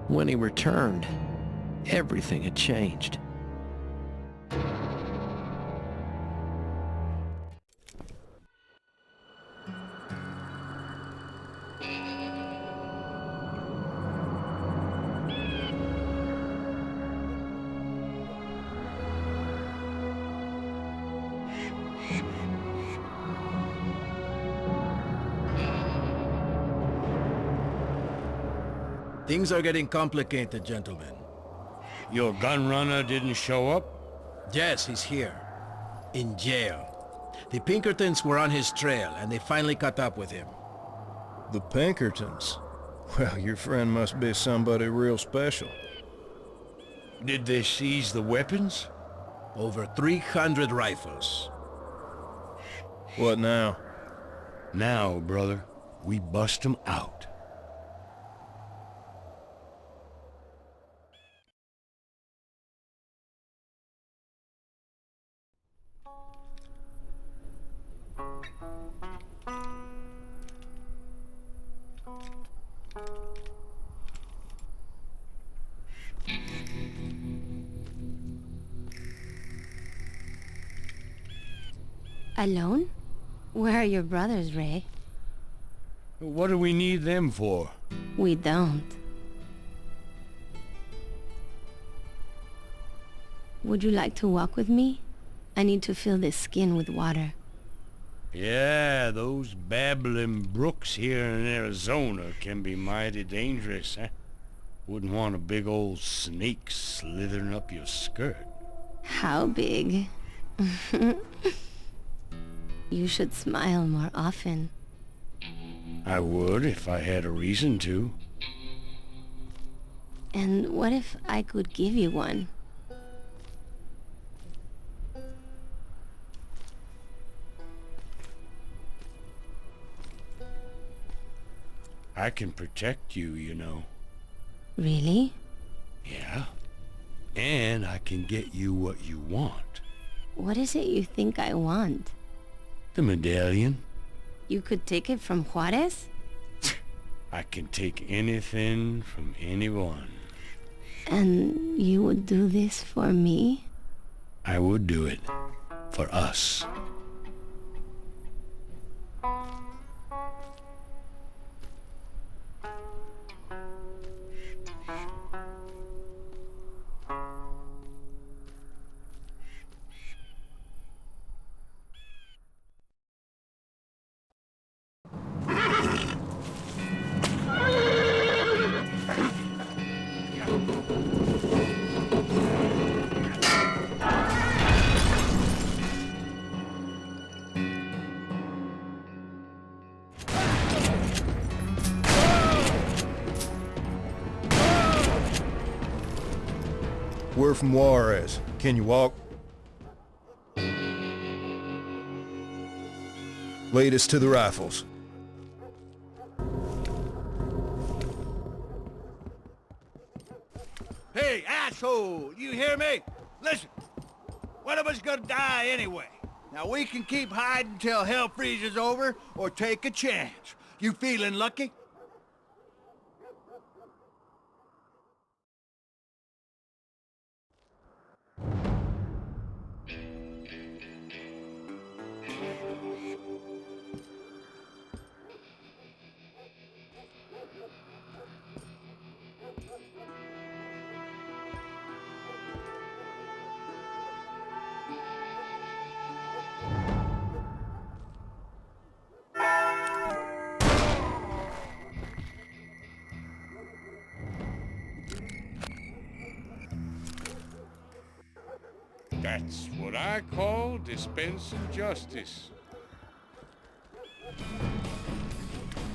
Speaker 4: When he returned, everything had changed.
Speaker 13: Things are getting complicated, gentlemen.
Speaker 2: Your gun runner didn't show up?
Speaker 13: Yes, he's here. In jail. The Pinkertons were on his trail, and they finally caught up with him.
Speaker 7: The Pinkertons? Well, your friend must be somebody real special.
Speaker 2: Did they seize the weapons?
Speaker 13: Over 300 rifles.
Speaker 7: What now?
Speaker 2: Now, brother, we bust them out.
Speaker 12: Alone? Where are your brothers, Ray?
Speaker 2: What do we need them for?
Speaker 12: We don't. Would you like to walk with me? I need to fill this skin with water.
Speaker 2: Yeah, those babbling brooks here in Arizona can be mighty dangerous, huh? Wouldn't want a big old snake slithering up your skirt.
Speaker 12: How big? You should smile more often.
Speaker 2: I would if I had a reason to.
Speaker 12: And what if I could give you one?
Speaker 2: I can protect you, you know.
Speaker 12: Really?
Speaker 2: Yeah. And I can get you what you want.
Speaker 12: What is it you think I want?
Speaker 2: The medallion.
Speaker 12: You could take it from Juarez?
Speaker 2: I can take anything from anyone.
Speaker 12: And you would do this for me?
Speaker 2: I would do it. For us.
Speaker 6: We're from Juarez. Can you walk? Lead us to the rifles.
Speaker 8: Hey, asshole! You hear me? Listen, one of us gonna die anyway. Now we can keep hiding till hell freezes over, or take a chance. You feeling lucky?
Speaker 2: That's what I call dispensing justice.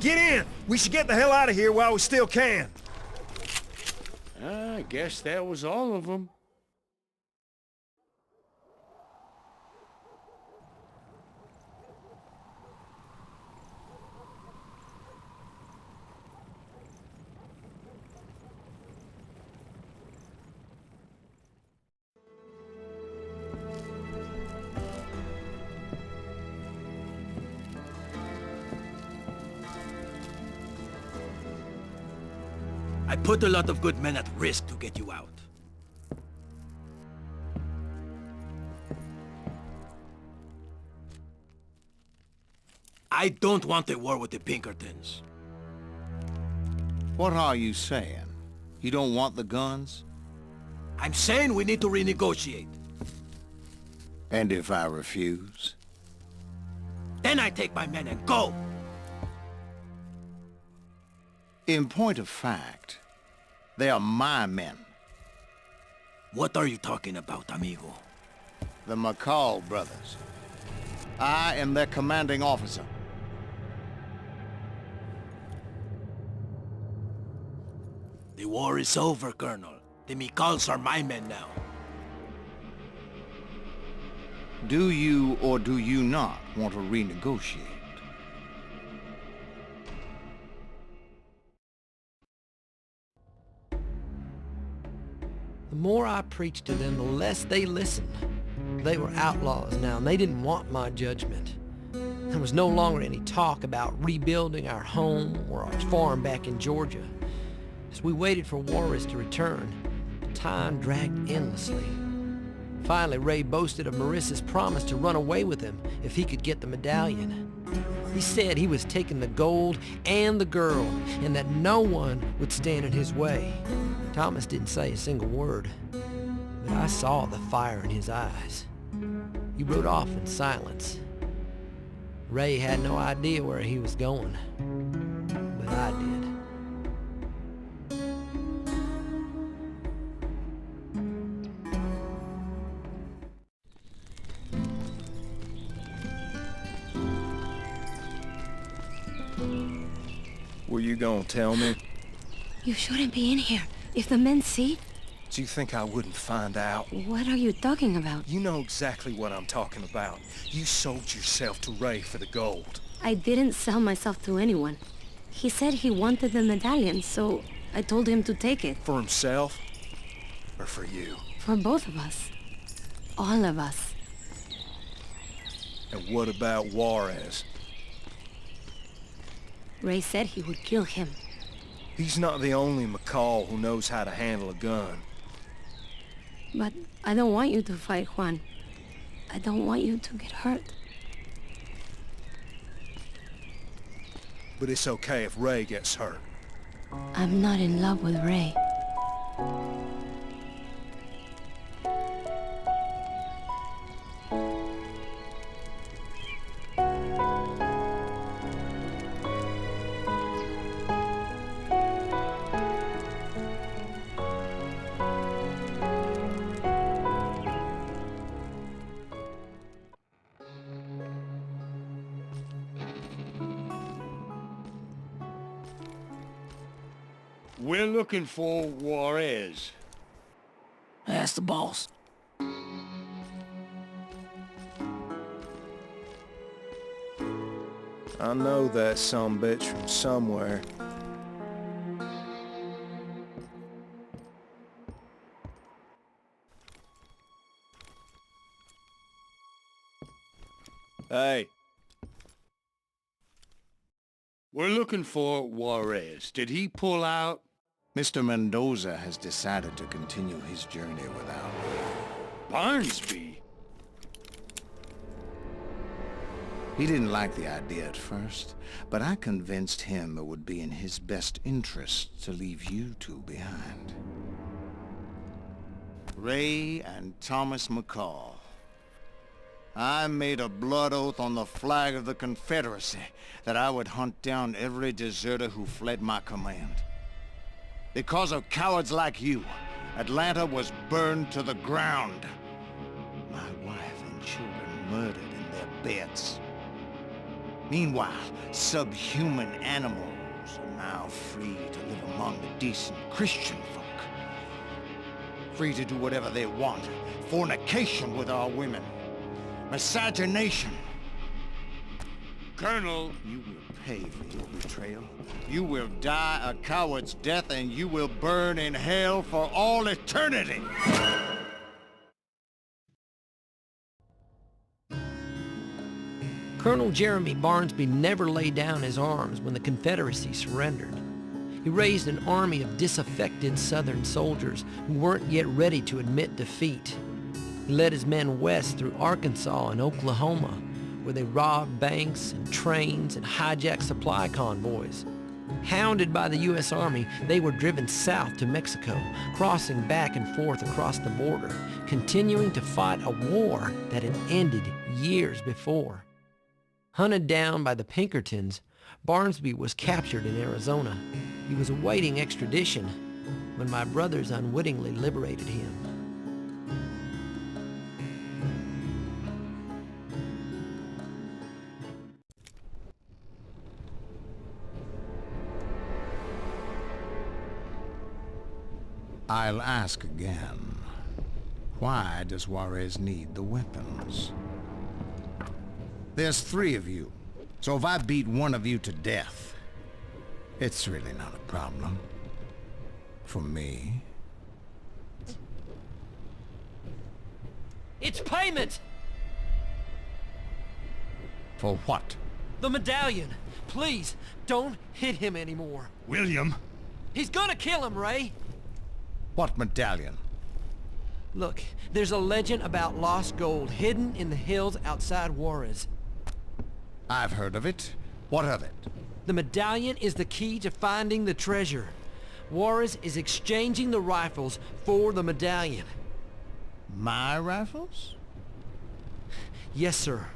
Speaker 6: Get in! We should get the hell out of here while we still can.
Speaker 2: I guess that was all of them.
Speaker 13: I put a lot of good men at risk to get you out. I don't want a war with the Pinkertons.
Speaker 9: What are you saying? You don't want the guns?
Speaker 13: I'm saying we need to renegotiate.
Speaker 9: And if I refuse?
Speaker 13: Then I take my men and go!
Speaker 9: In point of fact, they are my men.
Speaker 13: What are you talking about, amigo?
Speaker 9: The McCall brothers. I am their commanding officer.
Speaker 13: The war is over, Colonel. The McCalls are my men now.
Speaker 9: Do you or do you not want to renegotiate?
Speaker 4: The more I preached to them, the less they listened. They were outlaws now, and they didn't want my judgment. There was no longer any talk about rebuilding our home or our farm back in Georgia. As we waited for Juarez to return, time dragged endlessly. Finally, Ray boasted of Marissa's promise to run away with him if he could get the medallion. He said he was taking the gold and the girl, and that no one would stand in his way. Thomas didn't say a single word, but I saw the fire in his eyes. He rode off in silence. Ray had no idea where he was going, but I did.
Speaker 6: Were you gonna tell me?
Speaker 12: You shouldn't be in here. If the men see...
Speaker 6: Do you think I wouldn't find out?
Speaker 12: What are you talking about?
Speaker 6: You know exactly what I'm talking about. You sold yourself to Ray for the gold.
Speaker 12: I didn't sell myself to anyone. He said he wanted the medallion, so I told him to take it.
Speaker 6: For himself? Or for you?
Speaker 12: For both of us. All of us.
Speaker 6: And what about Juarez?
Speaker 12: Ray said he would kill him.
Speaker 6: He's not the only McCall who knows how to handle a gun.
Speaker 12: But I don't want you to fight, Juan. I don't want you to get hurt.
Speaker 6: But it's okay if Ray gets hurt.
Speaker 12: I'm not in love with Ray.
Speaker 2: We're looking for Juarez.
Speaker 11: Ask the boss.
Speaker 6: I know that sumbitch from somewhere. Hey.
Speaker 2: We're looking for Juarez. Did he pull out?
Speaker 9: Mr. Mendoza has decided to continue his journey without me.
Speaker 2: Barnsby?
Speaker 9: He didn't like the idea at first, but I convinced him it would be in his best interest to leave you two behind. Ray and Thomas McCall. I made a blood oath on the flag of the Confederacy that I would hunt down every deserter who fled my command. Because of cowards like you, Atlanta was burned to the ground. My wife and children murdered in their beds. Meanwhile, subhuman animals are now free to live among the decent Christian folk. Free to do whatever they want. Fornication with our women. Miscegenation.
Speaker 2: Colonel,
Speaker 9: you will pay for your betrayal. You will die a coward's death, and you will burn in hell for all eternity.
Speaker 4: Colonel Jeremy Barnsby never laid down his arms when the Confederacy surrendered. He raised an army of disaffected Southern soldiers who weren't yet ready to admit defeat. He led his men west through Arkansas and Oklahoma, where they robbed banks and trains and hijacked supply convoys. Hounded by the U.S. Army, they were driven south to Mexico, crossing back and forth across the border, continuing to fight a war that had ended years before. Hunted down by the Pinkertons, Barnsby was captured in Arizona. He was awaiting extradition when my brothers unwittingly liberated him.
Speaker 9: I'll ask again. Why does Juarez need the weapons? There's 3 of you, so if I beat one of you to death, it's really not a problem. For me.
Speaker 4: It's payment!
Speaker 9: For what?
Speaker 4: The medallion! Please, don't hit him anymore.
Speaker 2: William?
Speaker 4: He's gonna kill him, Ray!
Speaker 9: What medallion?
Speaker 4: Look, there's a legend about lost gold hidden in the hills outside Juarez.
Speaker 9: I've heard of it. What of it?
Speaker 4: The medallion is the key to finding the treasure. Juarez is exchanging the rifles for the medallion.
Speaker 9: My rifles?
Speaker 4: Yes, sir.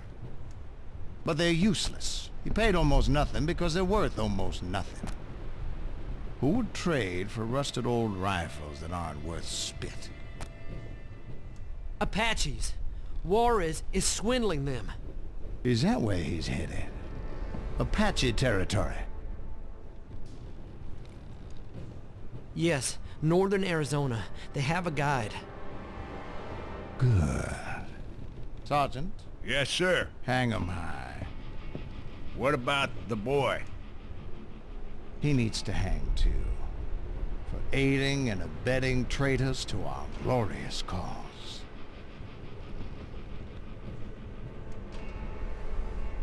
Speaker 9: But they're useless. You paid almost nothing because they're worth almost nothing. Who would trade for rusted old rifles that aren't worth spit?
Speaker 4: Apaches. Juarez is swindling them.
Speaker 9: Is that where he's headed? Apache territory?
Speaker 4: Yes, northern Arizona. They have a guide.
Speaker 9: Good. Sergeant?
Speaker 7: Yes, sir.
Speaker 9: Hang 'em high.
Speaker 7: What about the boy?
Speaker 9: He needs to hang too, for aiding and abetting traitors to our glorious cause.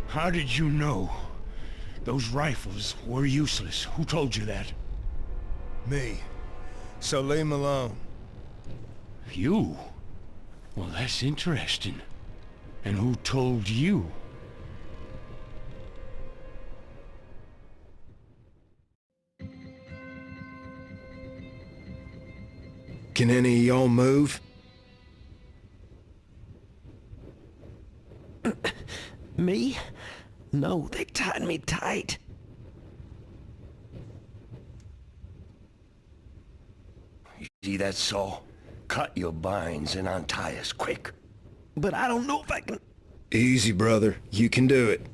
Speaker 2: How did you know those rifles were useless? Who told you that?
Speaker 3: Me. So leave him alone.
Speaker 2: You? Well, that's interesting. And who told you?
Speaker 15: Can any of y'all move?
Speaker 4: Me? No, they tied me tight.
Speaker 16: You see that saw? Cut your binds and untie us quick.
Speaker 4: But I don't know if I can...
Speaker 15: Easy, brother. You can do it.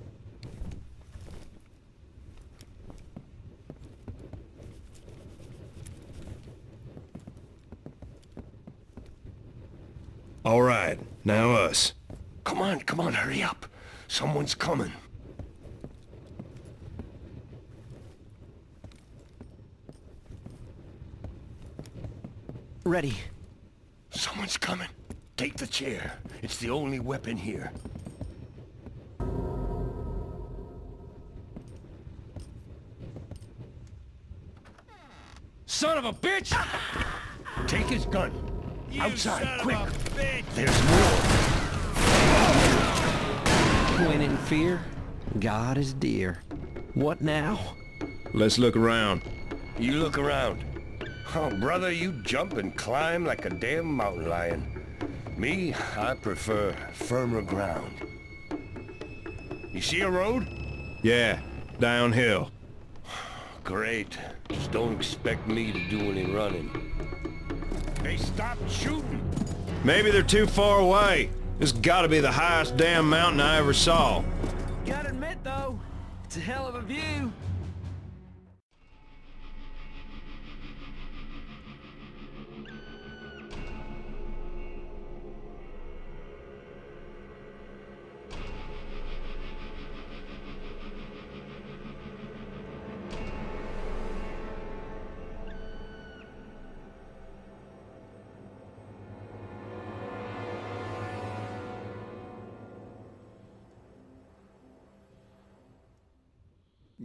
Speaker 15: All right, now us.
Speaker 16: Come on, hurry up. Someone's coming.
Speaker 4: Ready.
Speaker 16: Someone's coming. Take the chair. It's the only weapon here.
Speaker 6: Son of a bitch!
Speaker 16: Take his gun.
Speaker 6: You
Speaker 16: Outside,
Speaker 6: son
Speaker 16: quick.
Speaker 6: Of a bitch.
Speaker 16: There's more.
Speaker 4: When in fear, God is dear. What now?
Speaker 15: Let's look around.
Speaker 16: You look around. Oh, brother, you jump and climb like a damn mountain lion. Me, I prefer firmer ground. You see a road?
Speaker 15: Yeah, downhill.
Speaker 16: Great. Just don't expect me to do any running. They stopped shooting.
Speaker 15: Maybe they're too far away. This gotta be the highest damn mountain I ever saw.
Speaker 4: Gotta admit, though, it's a hell of a view.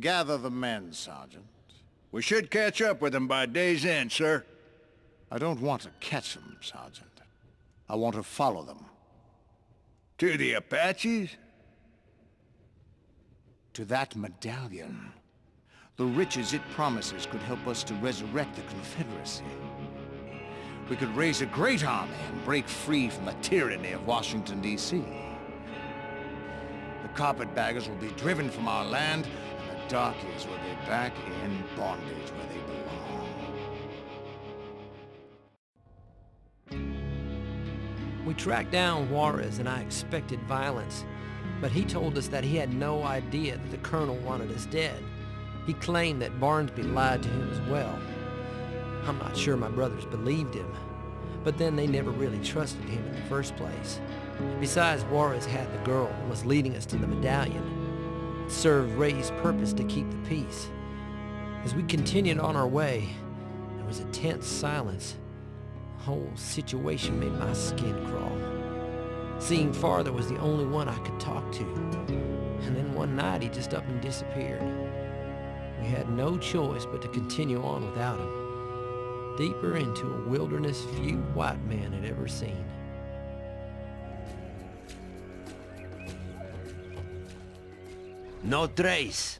Speaker 9: Gather the men, Sergeant.
Speaker 7: We should catch up with them by day's end, sir.
Speaker 9: I don't want to catch them, Sergeant. I want to follow them.
Speaker 7: To the Apaches?
Speaker 9: To that medallion. The riches it promises could help us to resurrect the Confederacy. We could raise a great army and break free from the tyranny of Washington, D.C. The carpetbaggers will be driven from our land, and the darkies will be back in bondage where they belong.
Speaker 4: We tracked down Juarez and I expected violence, but he told us that he had no idea that the colonel wanted us dead. He claimed that Barnsby lied to him as well. I'm not sure my brothers believed him, but then they never really trusted him in the first place. Besides, Juarez had the girl and was leading us to the medallion. It served Ray's purpose to keep the peace. As we continued on our way, there was a tense silence. The whole situation made my skin crawl. Seeing farther was the only one I could talk to. And then one night he just up and disappeared. We had no choice but to continue on without him, deeper into a wilderness few white men had ever seen.
Speaker 13: No trace.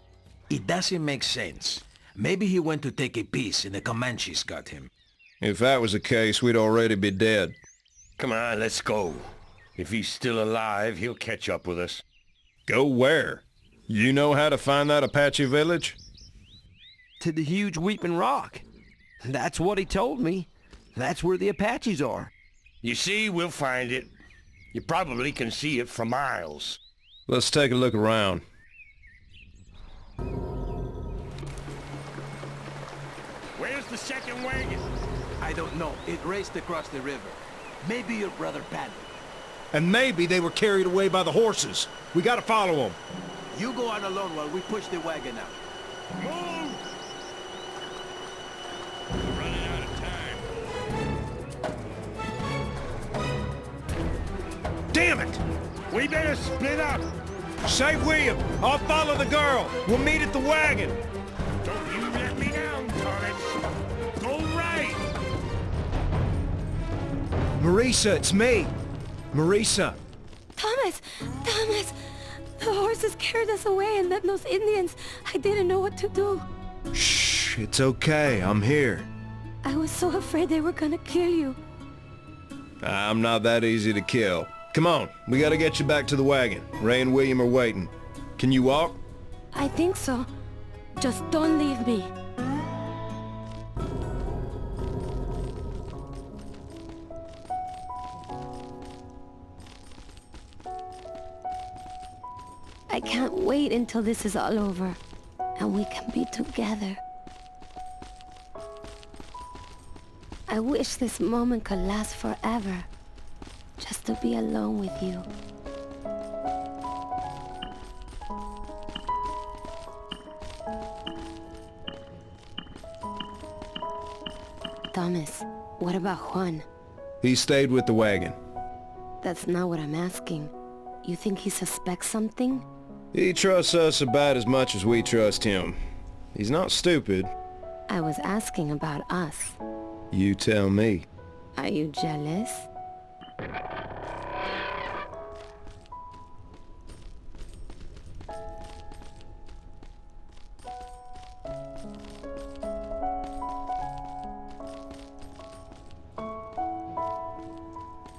Speaker 13: It doesn't make sense. Maybe he went to take a piece and the Comanches got him.
Speaker 15: If that was the case, we'd already be dead.
Speaker 16: Come on, let's go. If he's still alive, he'll catch up with us.
Speaker 15: Go where? You know how to find that Apache village?
Speaker 4: To the huge Weeping Rock. That's what he told me. That's where the Apaches are.
Speaker 16: You see, we'll find it. You probably can see it for miles.
Speaker 15: Let's take a look around.
Speaker 16: Where's the second wagon?
Speaker 13: I don't know. It raced across the river. Maybe your brother paddled.
Speaker 15: And maybe they were carried away by the horses. We gotta follow them.
Speaker 13: You go on alone while we push the wagon out.
Speaker 16: Move!
Speaker 2: Damn it! We better split up.
Speaker 15: Save William. I'll follow the girl. We'll meet at the wagon.
Speaker 2: Don't you let me down, Torres. Go right.
Speaker 15: Marisa, it's me. Marisa.
Speaker 12: Thomas! Thomas! The horses carried us away and then those Indians. I didn't know what to do.
Speaker 15: Shh, it's okay. I'm here.
Speaker 12: I was so afraid they were gonna kill you.
Speaker 15: I'm not that easy to kill. Come on, we gotta get you back to the wagon. Ray and William are waiting. Can you walk?
Speaker 12: I think so. Just don't leave me. I can't wait until this is all over and we can be together. I wish this moment could last forever, just to be alone with you. Thomas, what about Juan?
Speaker 15: He stayed with the wagon.
Speaker 12: That's not what I'm asking. You think he suspects something?
Speaker 15: He trusts us about as much as we trust him. He's not stupid.
Speaker 12: I was asking about us.
Speaker 15: You tell me.
Speaker 12: Are you jealous?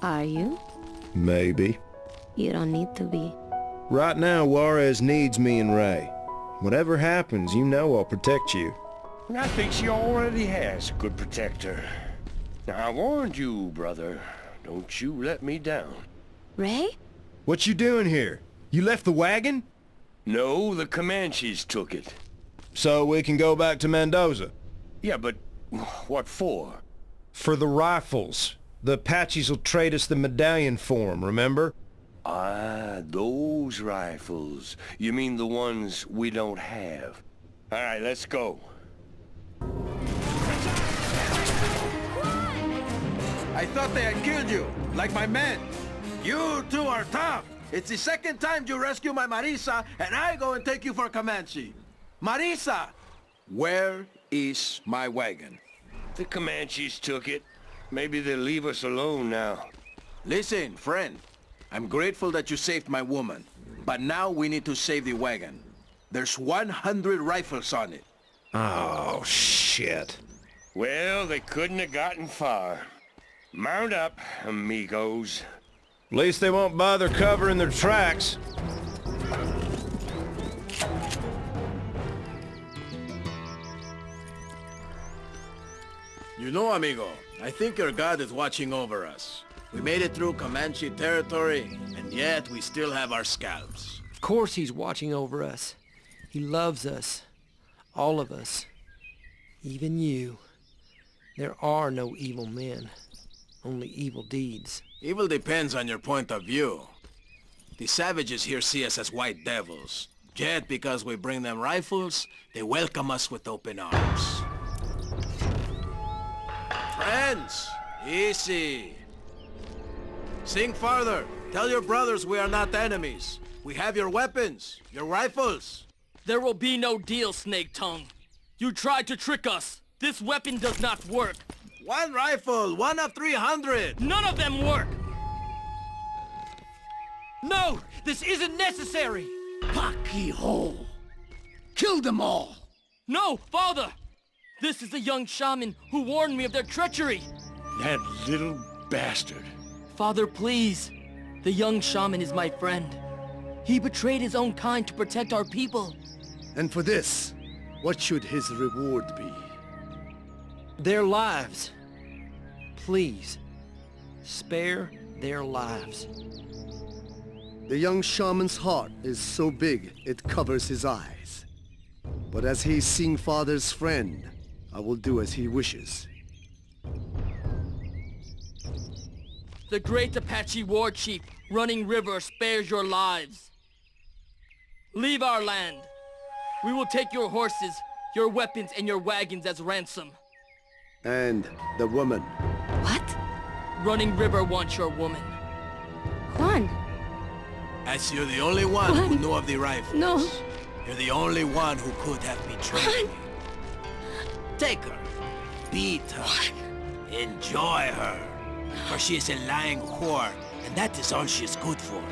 Speaker 12: Are you?
Speaker 15: Maybe.
Speaker 12: You don't need to be.
Speaker 15: Right now, Juarez needs me and Ray. Whatever happens, you know I'll protect you.
Speaker 16: I think she already has a good protector. Now, I warned you, brother. Don't you let me down.
Speaker 12: Ray?
Speaker 15: What you doing here? You left the wagon?
Speaker 16: No, the Comanches took it.
Speaker 15: So we can go back to Mendoza?
Speaker 16: Yeah, but what for?
Speaker 15: For the rifles. The Apaches will trade us the medallion for 'em, remember?
Speaker 16: Ah, those rifles. You mean the ones we don't have? All right, let's go.
Speaker 17: I thought they had killed you, like my men. You two are tough. It's the second time you rescue my Marisa, and I go and take you for Comanche. Marisa!
Speaker 5: Where is my wagon?
Speaker 16: The Comanches took it. Maybe they'll leave us alone now.
Speaker 5: Listen, friend. I'm grateful that you saved my woman. But now we need to save the wagon. There's 100 rifles on it.
Speaker 15: Oh, shit.
Speaker 16: Well, they couldn't have gotten far. Mount up, amigos.
Speaker 15: At least they won't bother covering their tracks.
Speaker 13: You know, amigo, I think your God is watching over us. We made it through Comanche territory, and yet we still have our scalps.
Speaker 4: Of course he's watching over us. He loves us. All of us. Even you. There are no evil men. Only evil deeds.
Speaker 13: Evil depends on your point of view. The savages here see us as white devils. Yet, because we bring them rifles, they welcome us with open arms. Friends, easy. Sing farther. Tell your brothers we are not enemies. We have your weapons, your rifles.
Speaker 11: There will be no deal, Snake Tongue. You tried to trick us. This weapon does not work.
Speaker 13: One rifle, one of 300.
Speaker 11: None of them work.
Speaker 10: No, this isn't necessary.
Speaker 8: Paki ho! Kill them all!
Speaker 11: No, Father! This is the young shaman who warned me of their treachery.
Speaker 16: That little bastard.
Speaker 11: Father, please. The young shaman is my friend. He betrayed his own kind to protect our people.
Speaker 3: And for this, what should his reward be?
Speaker 4: Their lives. Please, spare their lives.
Speaker 3: The young shaman's heart is so big it covers his eyes. But as he's Sing Father's friend, I will do as he wishes.
Speaker 11: The great Apache war chief, Running River, spares your lives. Leave our land. We will take your horses, your weapons, and your wagons as ransom.
Speaker 3: And the woman.
Speaker 12: What?
Speaker 11: Running River wants your woman.
Speaker 12: Juan,
Speaker 13: As you're the only one who knew of the rifles.
Speaker 12: No.
Speaker 13: You're the only one who could have betrayed me. Take her. Beat her. Enjoy her. For she is a lying whore, and that is all she is good for.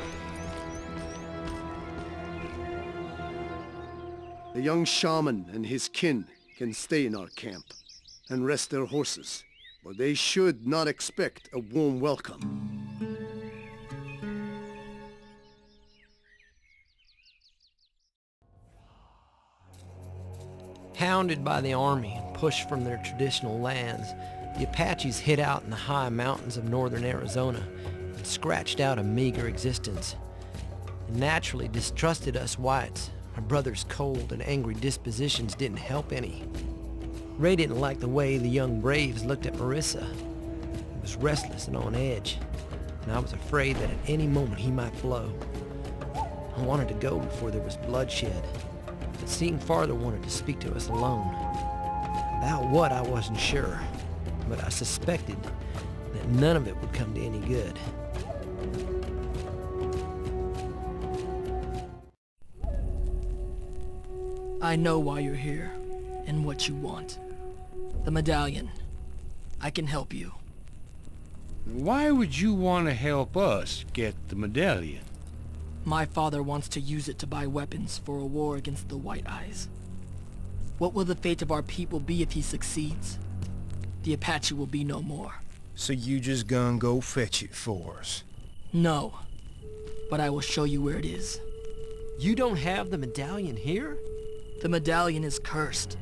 Speaker 3: The young shaman and his kin can stay in our camp and rest their horses, but they should not expect a warm welcome.
Speaker 4: Hounded by the army and pushed from their traditional lands, the Apaches hid out in the high mountains of northern Arizona and scratched out a meager existence. They naturally distrusted us whites. My brother's cold and angry dispositions didn't help any. Ray didn't like the way the young braves looked at Marissa. He was restless and on edge, and I was afraid that at any moment he might blow. I wanted to go before there was bloodshed, but seeing farther wanted to speak to us alone. About what, I wasn't sure, but I suspected that none of it would come to any good.
Speaker 11: I know why you're here, and what you want. The medallion. I can help you.
Speaker 2: Why would you want to help us get the medallion?
Speaker 11: My father wants to use it to buy weapons for a war against the White Eyes. What will the fate of our people be if he succeeds? The Apache will be no more.
Speaker 15: So you just gonna go fetch it for us?
Speaker 11: No, but I will show you where it is.
Speaker 4: You don't have the medallion here?
Speaker 11: The medallion is cursed.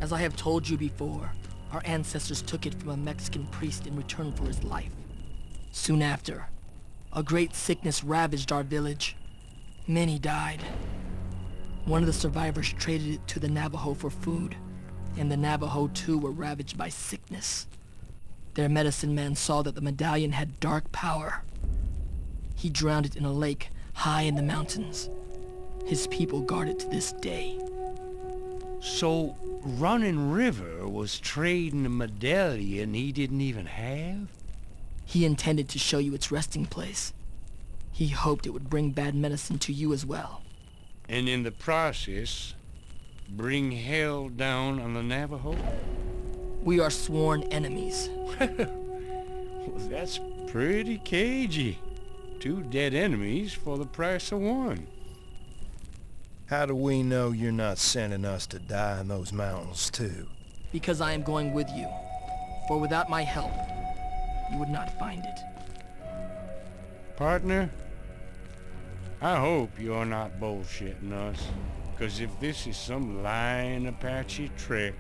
Speaker 11: As I have told you before, our ancestors took it from a Mexican priest in return for his life. Soon after, a great sickness ravaged our village. Many died. One of the survivors traded it to the Navajo for food, and the Navajo too were ravaged by sickness. Their medicine man saw that the medallion had dark power. He drowned it in a lake high in the mountains. His people guard it to this day.
Speaker 2: So, Running River was trading a medallion he didn't even have?
Speaker 11: He intended to show you its resting place. He hoped it would bring bad medicine to you as well.
Speaker 2: And in the process, bring hell down on the Navajo?
Speaker 11: We are sworn enemies.
Speaker 2: Well, that's pretty cagey. 2 dead enemies for the price of 1.
Speaker 15: How do we know you're not sending us to die in those mountains too?
Speaker 11: Because I am going with you. For without my help, you would not find it.
Speaker 2: Partner, I hope you're not bullshitting us. Because if this is some lying Apache trick,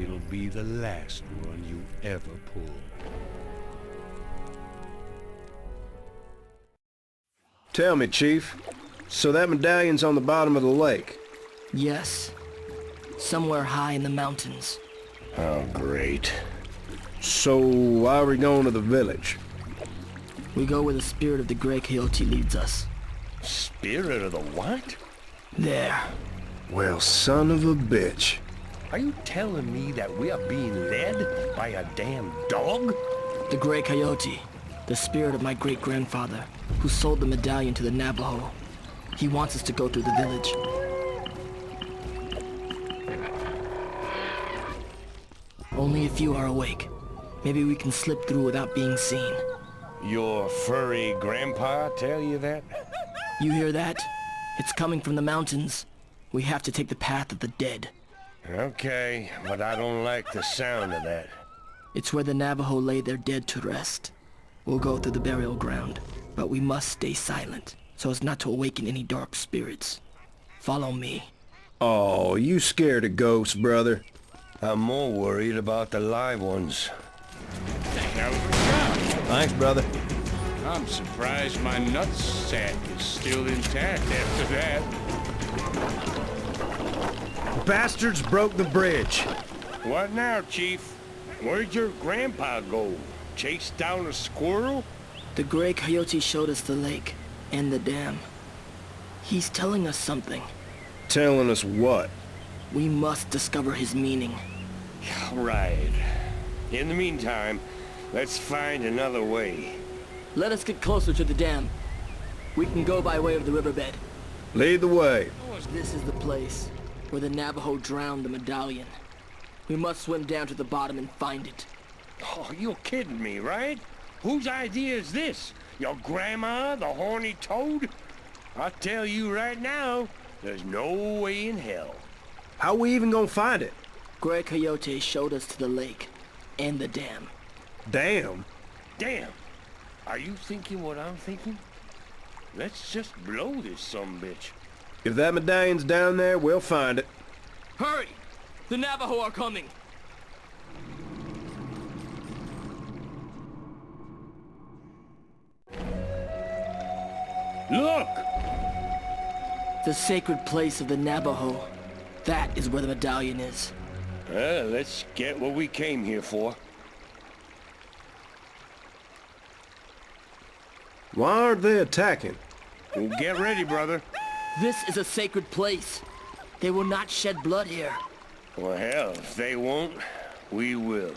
Speaker 2: it'll be the last one you ever pull.
Speaker 15: Tell me, Chief. So that medallion's on the bottom of the lake?
Speaker 11: Yes. Somewhere high in the mountains.
Speaker 16: Oh, great.
Speaker 15: So why are we going to the village?
Speaker 11: We go where the spirit of the Gray Coyote leads us.
Speaker 16: Spirit of the what?
Speaker 11: There.
Speaker 15: Well, son of a bitch.
Speaker 16: Are you telling me that we are being led by a damn dog?
Speaker 11: The Gray Coyote. The spirit of my great-grandfather, who sold the medallion to the Navajo. He wants us to go through the village. Only a few are awake. Maybe we can slip through without being seen.
Speaker 16: Your furry grandpa tell you that?
Speaker 11: You hear that? It's coming from the mountains. We have to take the path of the dead.
Speaker 16: Okay, but I don't like the sound of that.
Speaker 11: It's where the Navajo lay their dead to rest. We'll go through the burial ground, but we must stay silent, so as not to awaken any dark spirits. Follow me.
Speaker 15: Oh, you scared of ghosts, brother.
Speaker 16: I'm more worried about the live ones.
Speaker 15: Thanks, brother.
Speaker 2: I'm surprised my nutsack is still intact after that.
Speaker 15: Bastards broke the bridge.
Speaker 2: What now, Chief? Where'd your grandpa go? Chase down a squirrel?
Speaker 11: The Gray Coyote showed us the lake and the dam. He's telling us something.
Speaker 15: Telling us what?
Speaker 11: We must discover his meaning.
Speaker 16: Right. In the meantime, let's find another way.
Speaker 11: Let us get closer to the dam. We can go by way of the riverbed.
Speaker 15: Lead the way.
Speaker 11: This is the place where the Navajo drowned the medallion. We must swim down to the bottom and find it.
Speaker 16: Oh, you're kidding me, right? Whose idea is this? Your grandma, the horny toad? I tell you right now, there's no way in hell.
Speaker 15: How we even gonna find it?
Speaker 11: Grey Coyote showed us to the lake and the dam.
Speaker 15: Dam?
Speaker 16: Damn. Are you thinking what I'm thinking? Let's just blow this sumbitch.
Speaker 15: If that medallion's down there, we'll find it.
Speaker 11: Hurry! The Navajo are coming!
Speaker 16: Look!
Speaker 11: The sacred place of the Navajo. That is where the medallion is.
Speaker 16: Let's get what we came here for.
Speaker 15: Why aren't they attacking?
Speaker 16: Well, get ready, brother.
Speaker 11: This is a sacred place. They will not shed blood here.
Speaker 16: Well, hell, if they won't, we will.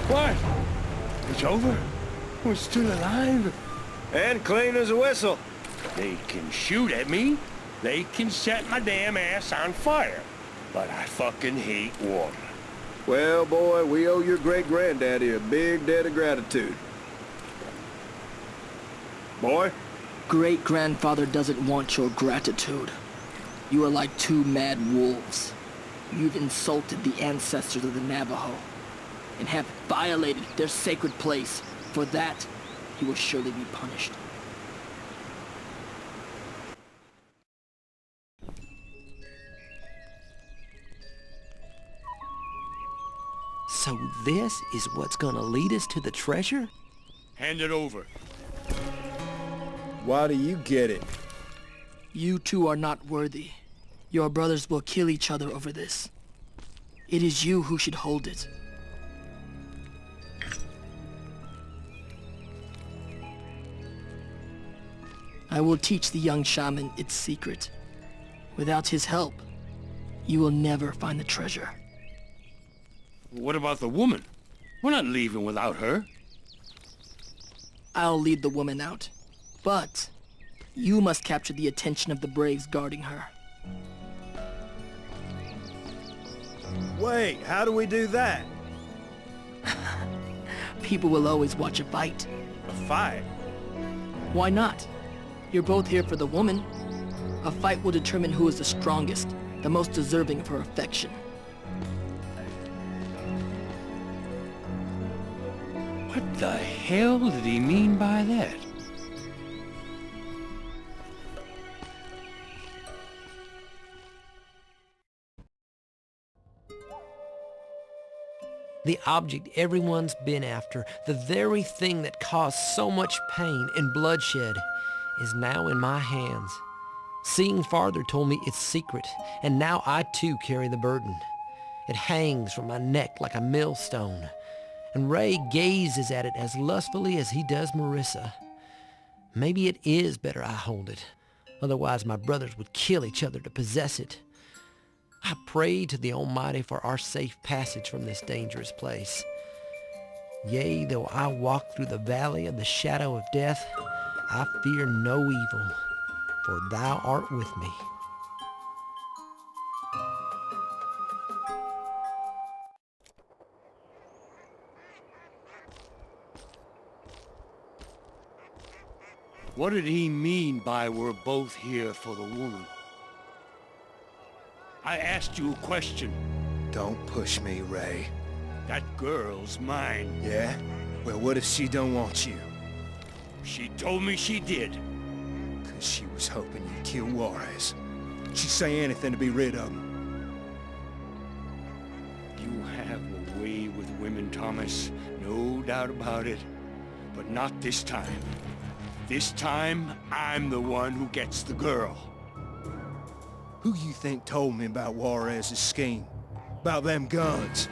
Speaker 16: What? It's over? We're still alive?
Speaker 15: And clean as a whistle.
Speaker 16: They can shoot at me. They can set my damn ass on fire. But I fucking hate water.
Speaker 15: Well, boy, we owe your great-granddaddy a big debt of gratitude. Boy?
Speaker 11: Great-grandfather doesn't want your gratitude. You are like two mad wolves. You've insulted the ancestors of the Navajo and have violated their sacred place. For that, you will surely be punished.
Speaker 4: So this is what's gonna lead us to the treasure?
Speaker 16: Hand it over.
Speaker 15: Why do you get it?
Speaker 11: You two are not worthy. Your brothers will kill each other over this. It is you who should hold it. I will teach the young shaman its secret. Without his help, you will never find the treasure.
Speaker 16: What about the woman? We're not leaving without her.
Speaker 11: I'll lead the woman out. But you must capture the attention of the braves guarding her.
Speaker 15: Wait, how do we do that?
Speaker 11: People will always watch a fight.
Speaker 15: A fight?
Speaker 11: Why not? You're both here for the woman. A fight will determine who is the strongest, the most deserving of her affection.
Speaker 16: What the hell did he mean by that?
Speaker 4: The object everyone's been after, the very thing that caused so much pain and bloodshed, is now in my hands. Seeing farther told me its secret, and now I too carry the burden. It hangs from my neck like a millstone, and Ray gazes at it as lustfully as he does Marissa. Maybe it is better I hold it, otherwise my brothers would kill each other to possess it. I pray to the Almighty for our safe passage from this dangerous place. Yea, though I walk through the valley of the shadow of death, I fear no evil, for thou art with me.
Speaker 16: What did he mean by we're both here for the woman? I asked you a question.
Speaker 18: Don't push me, Ray.
Speaker 16: That girl's mine.
Speaker 18: Yeah? Well, what if she don't want you?
Speaker 16: She told me she did.
Speaker 18: 'Cause she was hoping you'd kill Juarez. She'd say anything to be rid of him.
Speaker 16: You have a way with women, Thomas. No doubt about it. But not this time. This time, I'm the one who gets the girl.
Speaker 18: Who you think told me about Juarez's scheme? About them guns?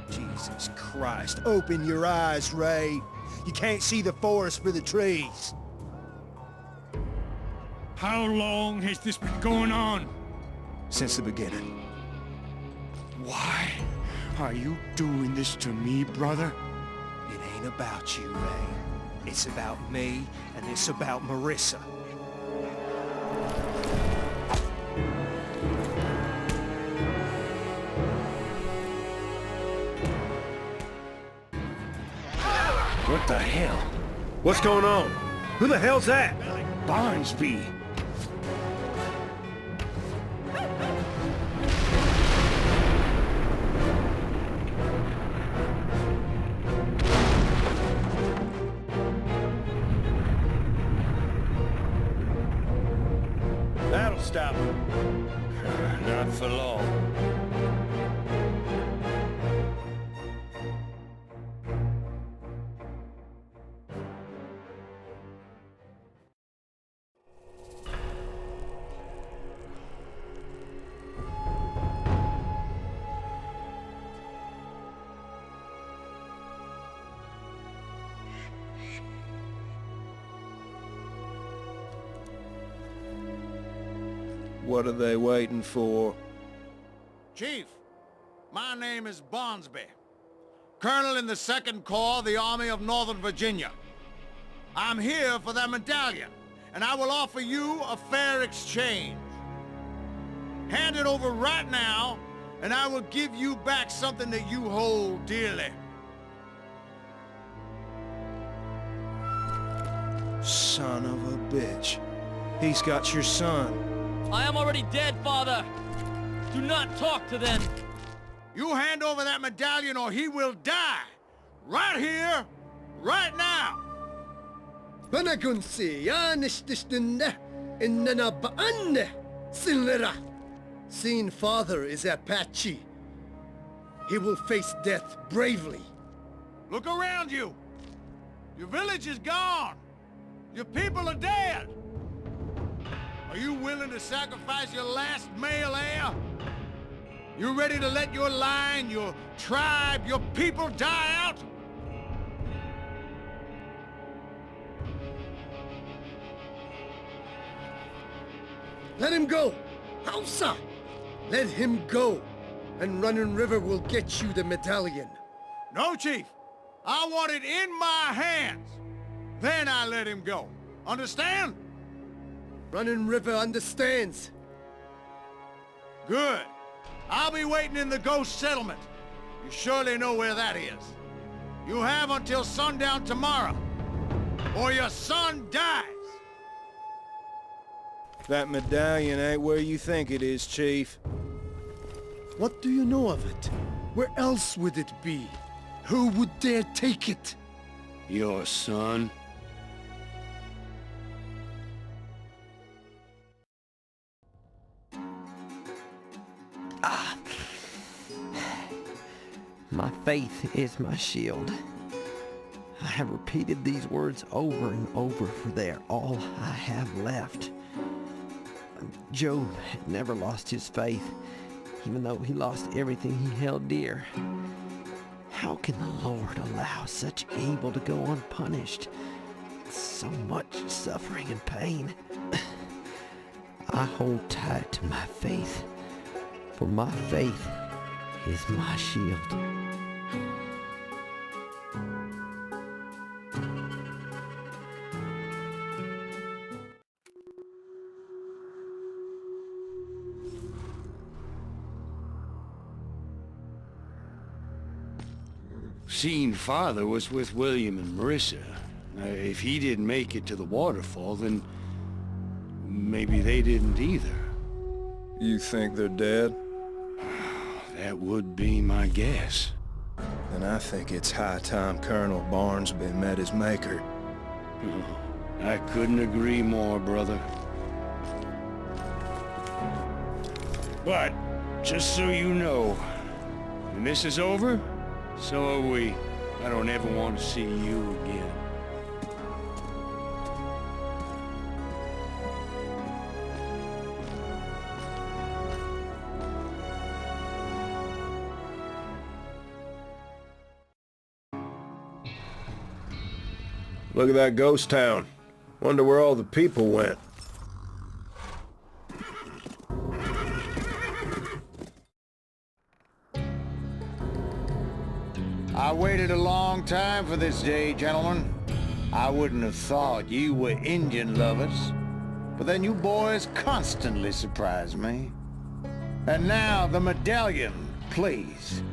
Speaker 18: Jesus Christ, open your eyes, Ray. You can't see the forest for the trees.
Speaker 2: How long has this been going on?
Speaker 18: Since the beginning.
Speaker 2: Why are you doing this to me, brother?
Speaker 18: It ain't about you, Ray. It's about me, and it's about Marissa.
Speaker 16: What the hell?
Speaker 15: What's going on? Who the hell's that?
Speaker 16: Barnsby.
Speaker 6: That'll stop him.
Speaker 16: Not for long.
Speaker 15: What are they waiting for?
Speaker 9: Chief, my name is Barnsby, Colonel in the 2nd Corps of the Army of Northern Virginia. I'm here for that medallion, and I will offer you a fair exchange. Hand it over right now, and I will give you back something that you hold dearly.
Speaker 18: Son of a bitch. He's got your son.
Speaker 11: I am already dead, Father. Do not talk to them.
Speaker 9: You hand over that medallion or he will die. Right here, right now.
Speaker 3: Panagunsi, yanishtishtinne, innana ba'anne, sinlera. Seeing father is Apache. He will face death bravely.
Speaker 9: Look around you. Your village is gone. Your people are dead. Are you willing to sacrifice your last male heir? You ready to let your line, your tribe, your people die out?
Speaker 3: Let him go! Hausa! Let him go, and Running River will get you the medallion.
Speaker 9: No, Chief. I want it in my hands. Then I let him go. Understand?
Speaker 3: Running River understands.
Speaker 9: Good. I'll be waiting in the Ghost Settlement. You surely know where that is. You have until sundown tomorrow, or your son dies.
Speaker 18: That medallion ain't where you think it is, Chief.
Speaker 3: What do you know of it? Where else would it be? Who would dare take it?
Speaker 16: Your son?
Speaker 4: My faith is my shield. I have repeated these words over and over, for they are all I have left. Job had never lost his faith, even though he lost everything he held dear. How can the Lord allow such evil to go unpunished? So much suffering and pain. I hold tight to my faith, for my faith is my shield.
Speaker 16: Seeing father was with William and Marissa. If he didn't make it to the waterfall, then maybe they didn't either.
Speaker 15: You think they're dead?
Speaker 16: That would be my guess.
Speaker 18: And I think it's high time Colonel Barnsby met his maker.
Speaker 16: I couldn't agree more, brother. But, just so you know, when this is over, so are we. I don't ever want to see you again.
Speaker 15: Look at that ghost town. Wonder where all the people went.
Speaker 9: I waited a long time for this day, gentlemen. I wouldn't have thought you were Indian lovers, but then you boys constantly surprise me. And now the medallion, please.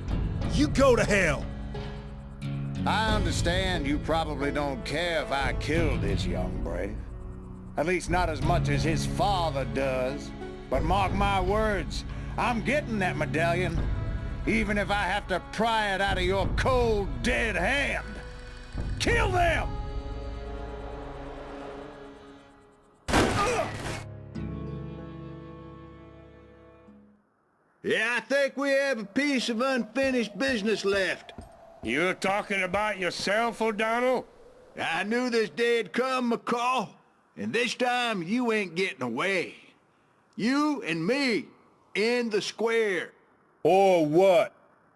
Speaker 18: You go to hell!
Speaker 9: I understand you probably don't care if I kill this young brave. At least not as much as his father does. But mark my words, I'm getting that medallion, even if I have to pry it out of your cold, dead hand. Kill them!
Speaker 17: Yeah, I think we have a piece of unfinished business left.
Speaker 16: You're talking about yourself, O'Donnell?
Speaker 17: I knew this day'd come, McCall, and this time you ain't getting away. You and me, in the square.
Speaker 16: Or what?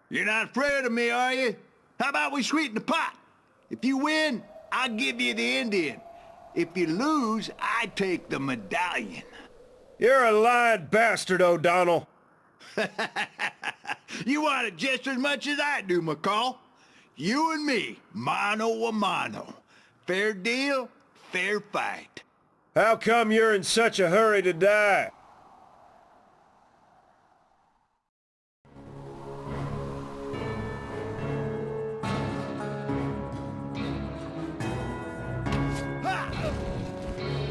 Speaker 17: You're not afraid of me, are you? How about we sweeten the pot? If you win, I'll give you the Indian. If you lose, I take the medallion.
Speaker 16: You're a lying bastard, O'Donnell.
Speaker 17: You want it just as much as I do, McCall. You and me, mano a mano. Fair deal, fair fight.
Speaker 16: How come you're in such a hurry to die?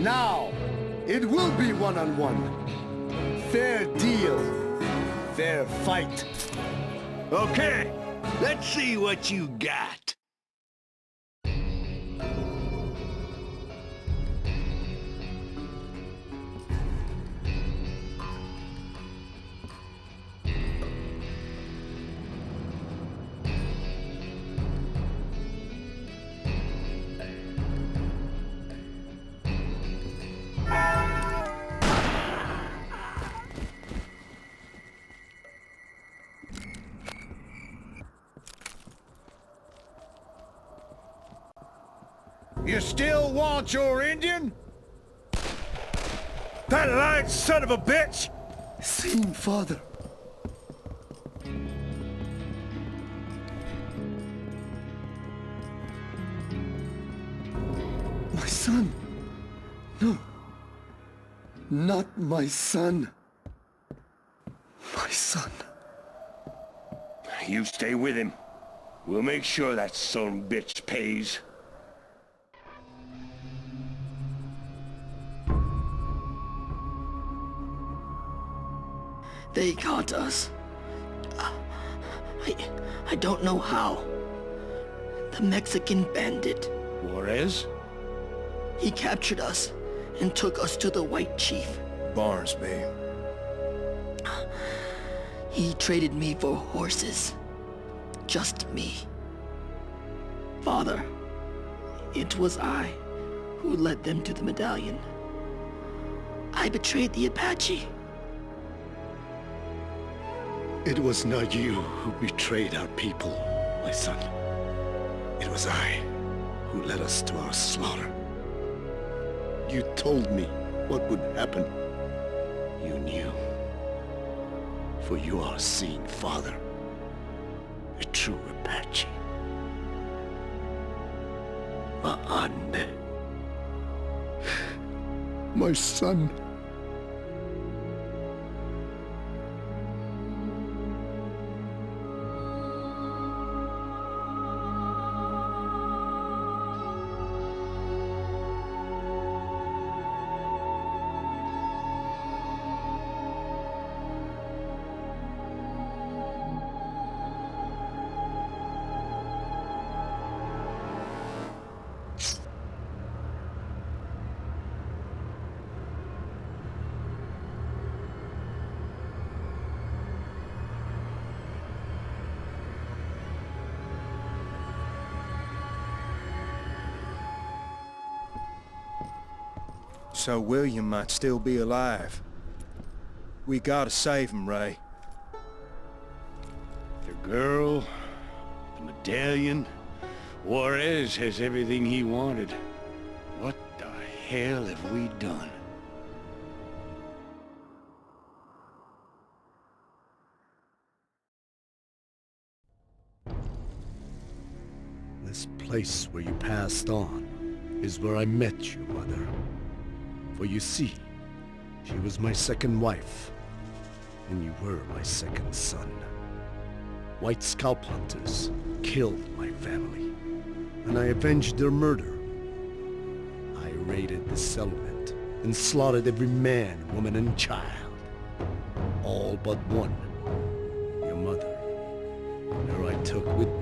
Speaker 3: Now, it will be one-on-one. Fair deal. Fair fight.
Speaker 17: Okay, let's see what you got.
Speaker 9: You still want your Indian?
Speaker 16: That lying son of a bitch!
Speaker 3: Same father. My son. No. Not my son. My son.
Speaker 16: You stay with him. We'll make sure that son of a bitch pays.
Speaker 11: They got us. I don't know how. The Mexican bandit.
Speaker 16: Juarez?
Speaker 11: He captured us and took us to the White Chief.
Speaker 18: Barnesby.
Speaker 11: He traded me for horses. Just me. Father, it was I who led them to the medallion. I betrayed the Apache.
Speaker 3: It was not you who betrayed our people, my son. It was I who led us to our slaughter. You told me what would happen. You knew. For you are a seeing father. A true Apache. Maande. My son.
Speaker 18: So William might still be alive. We gotta save him, Ray.
Speaker 16: The girl, the medallion. Juarez has everything he wanted. What the hell have we done?
Speaker 3: This place where you passed on is where I met you, Mother. For you see, she was my second wife, and you were my second son. White scalp hunters killed my family, and I avenged their murder. I raided the settlement and slaughtered every man, woman, and child. All but one, your mother. Her I took with me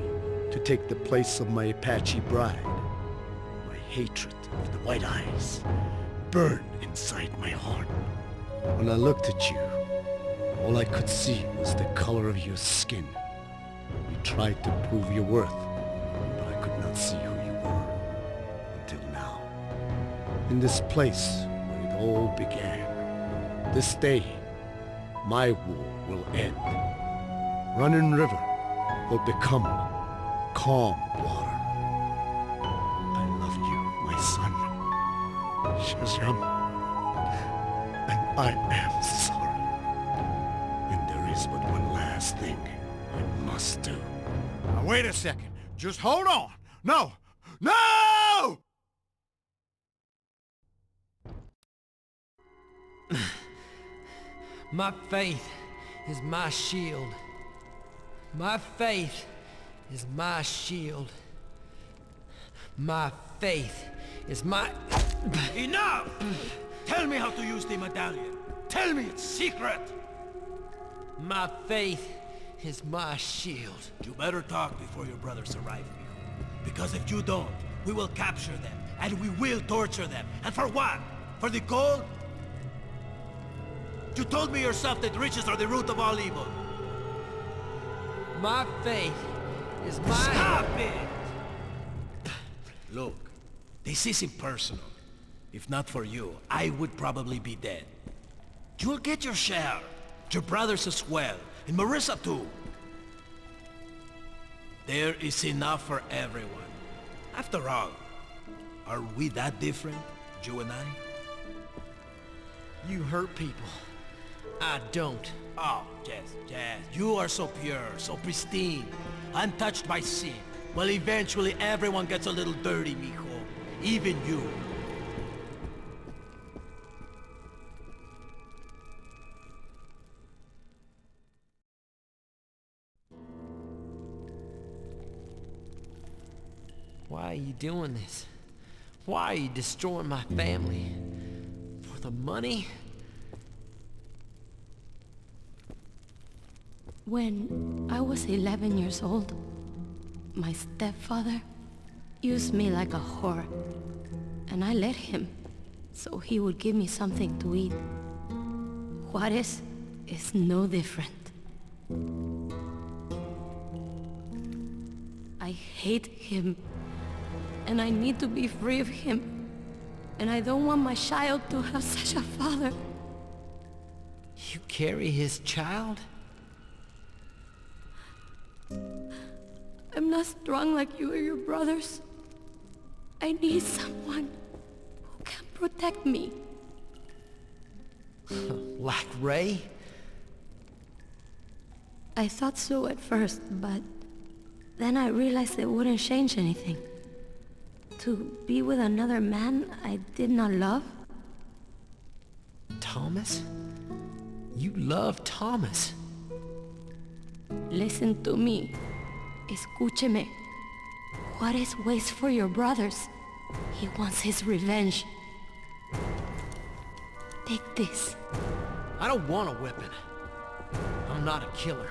Speaker 3: to take the place of my Apache bride. My hatred of the White Eyes burned inside my heart. When I looked at you, all I could see was the color of your skin. You tried to prove your worth, but I could not see who you were until now. In this place where it all began, this day, my war will end. Running River will become calm water. I love you, my son, Shazam, and I am sorry. And there is but one last thing I must do.
Speaker 8: Now, wait a second. Just hold on. No! No!
Speaker 10: My faith is my shield. My faith is my shield. My faith is my...
Speaker 17: Enough! Tell me how to use the medallion. Tell me its secret.
Speaker 10: My faith is my shield.
Speaker 13: You better talk before your brothers arrive, mijo. Because if you don't, we will capture them, and we will torture them. And for what? For the gold? You told me yourself that riches are the root of all evil.
Speaker 10: My faith is my...
Speaker 13: Stop it! Look, this isn't personal. If not for you, I would probably be dead. You'll get your share. Your brothers as well. And Marissa too. There is enough for everyone. After all, are we that different, you and I?
Speaker 10: You hurt people. I don't.
Speaker 13: Oh, Jess. You are so pure, so pristine, untouched by sin. Well, eventually everyone gets a little dirty, mijo. Even you.
Speaker 10: Why are you doing this? Why are you destroying my family? For the money?
Speaker 12: When I was 11 years old, my stepfather used me like a whore, and I let him, so he would give me something to eat. Juarez is no different. I hate him, and I need to be free of him, and I don't want my child to have such a father.
Speaker 10: You carry his child?
Speaker 12: I'm not strong like you or your brothers. I need someone who can protect me.
Speaker 10: Like Ray?
Speaker 12: I thought so at first, but then I realized it wouldn't change anything. To be with another man I did not love?
Speaker 10: Thomas? You love Thomas.
Speaker 12: Listen to me. Escúcheme. Juarez waits for your brothers. He wants his revenge. Take this.
Speaker 10: I don't want a weapon. I'm not a killer.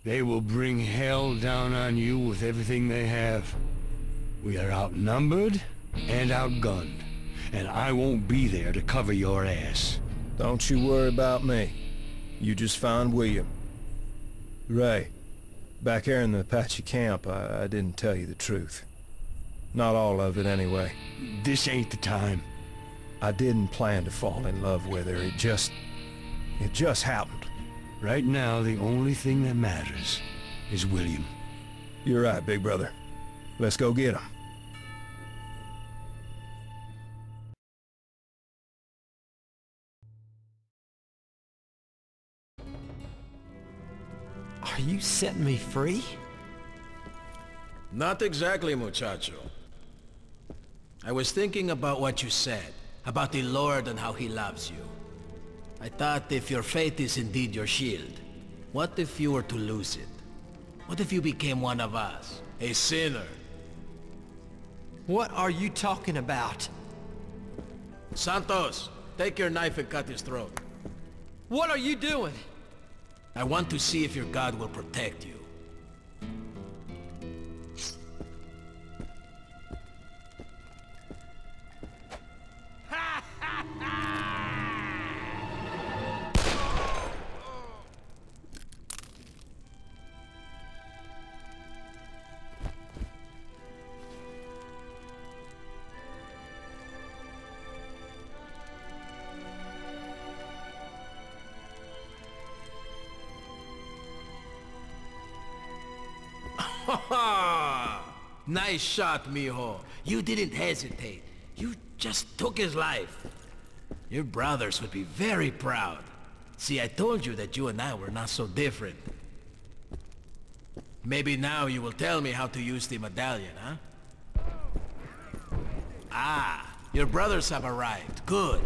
Speaker 16: They will bring hell down on you with everything they have. We are outnumbered and outgunned, and I won't be there to cover your ass.
Speaker 15: Don't you worry about me. You just find William. Ray, back here in the Apache camp, I didn't tell you the truth. Not all of it, anyway.
Speaker 16: This ain't the time.
Speaker 15: I didn't plan to fall in love with her. It just happened.
Speaker 16: Right now, the only thing that matters is William.
Speaker 15: You're right, big brother. Let's go get him.
Speaker 4: you setting me free?
Speaker 13: Not exactly, muchacho. I was thinking about what you said, about the Lord and how he loves you. I thought if your faith is indeed your shield, what if you were to lose it? What if you became one of us, a sinner?
Speaker 4: What are you talking about?
Speaker 13: Santos, take your knife and cut his throat.
Speaker 4: What are you doing?
Speaker 13: I want to see if your God will protect you. Nice shot, mijo. You didn't hesitate. You just took his life. Your brothers would be very proud. See, I told you that you and I were not so different. Maybe now you will tell me how to use the medallion, huh? Ah, your brothers have arrived. Good.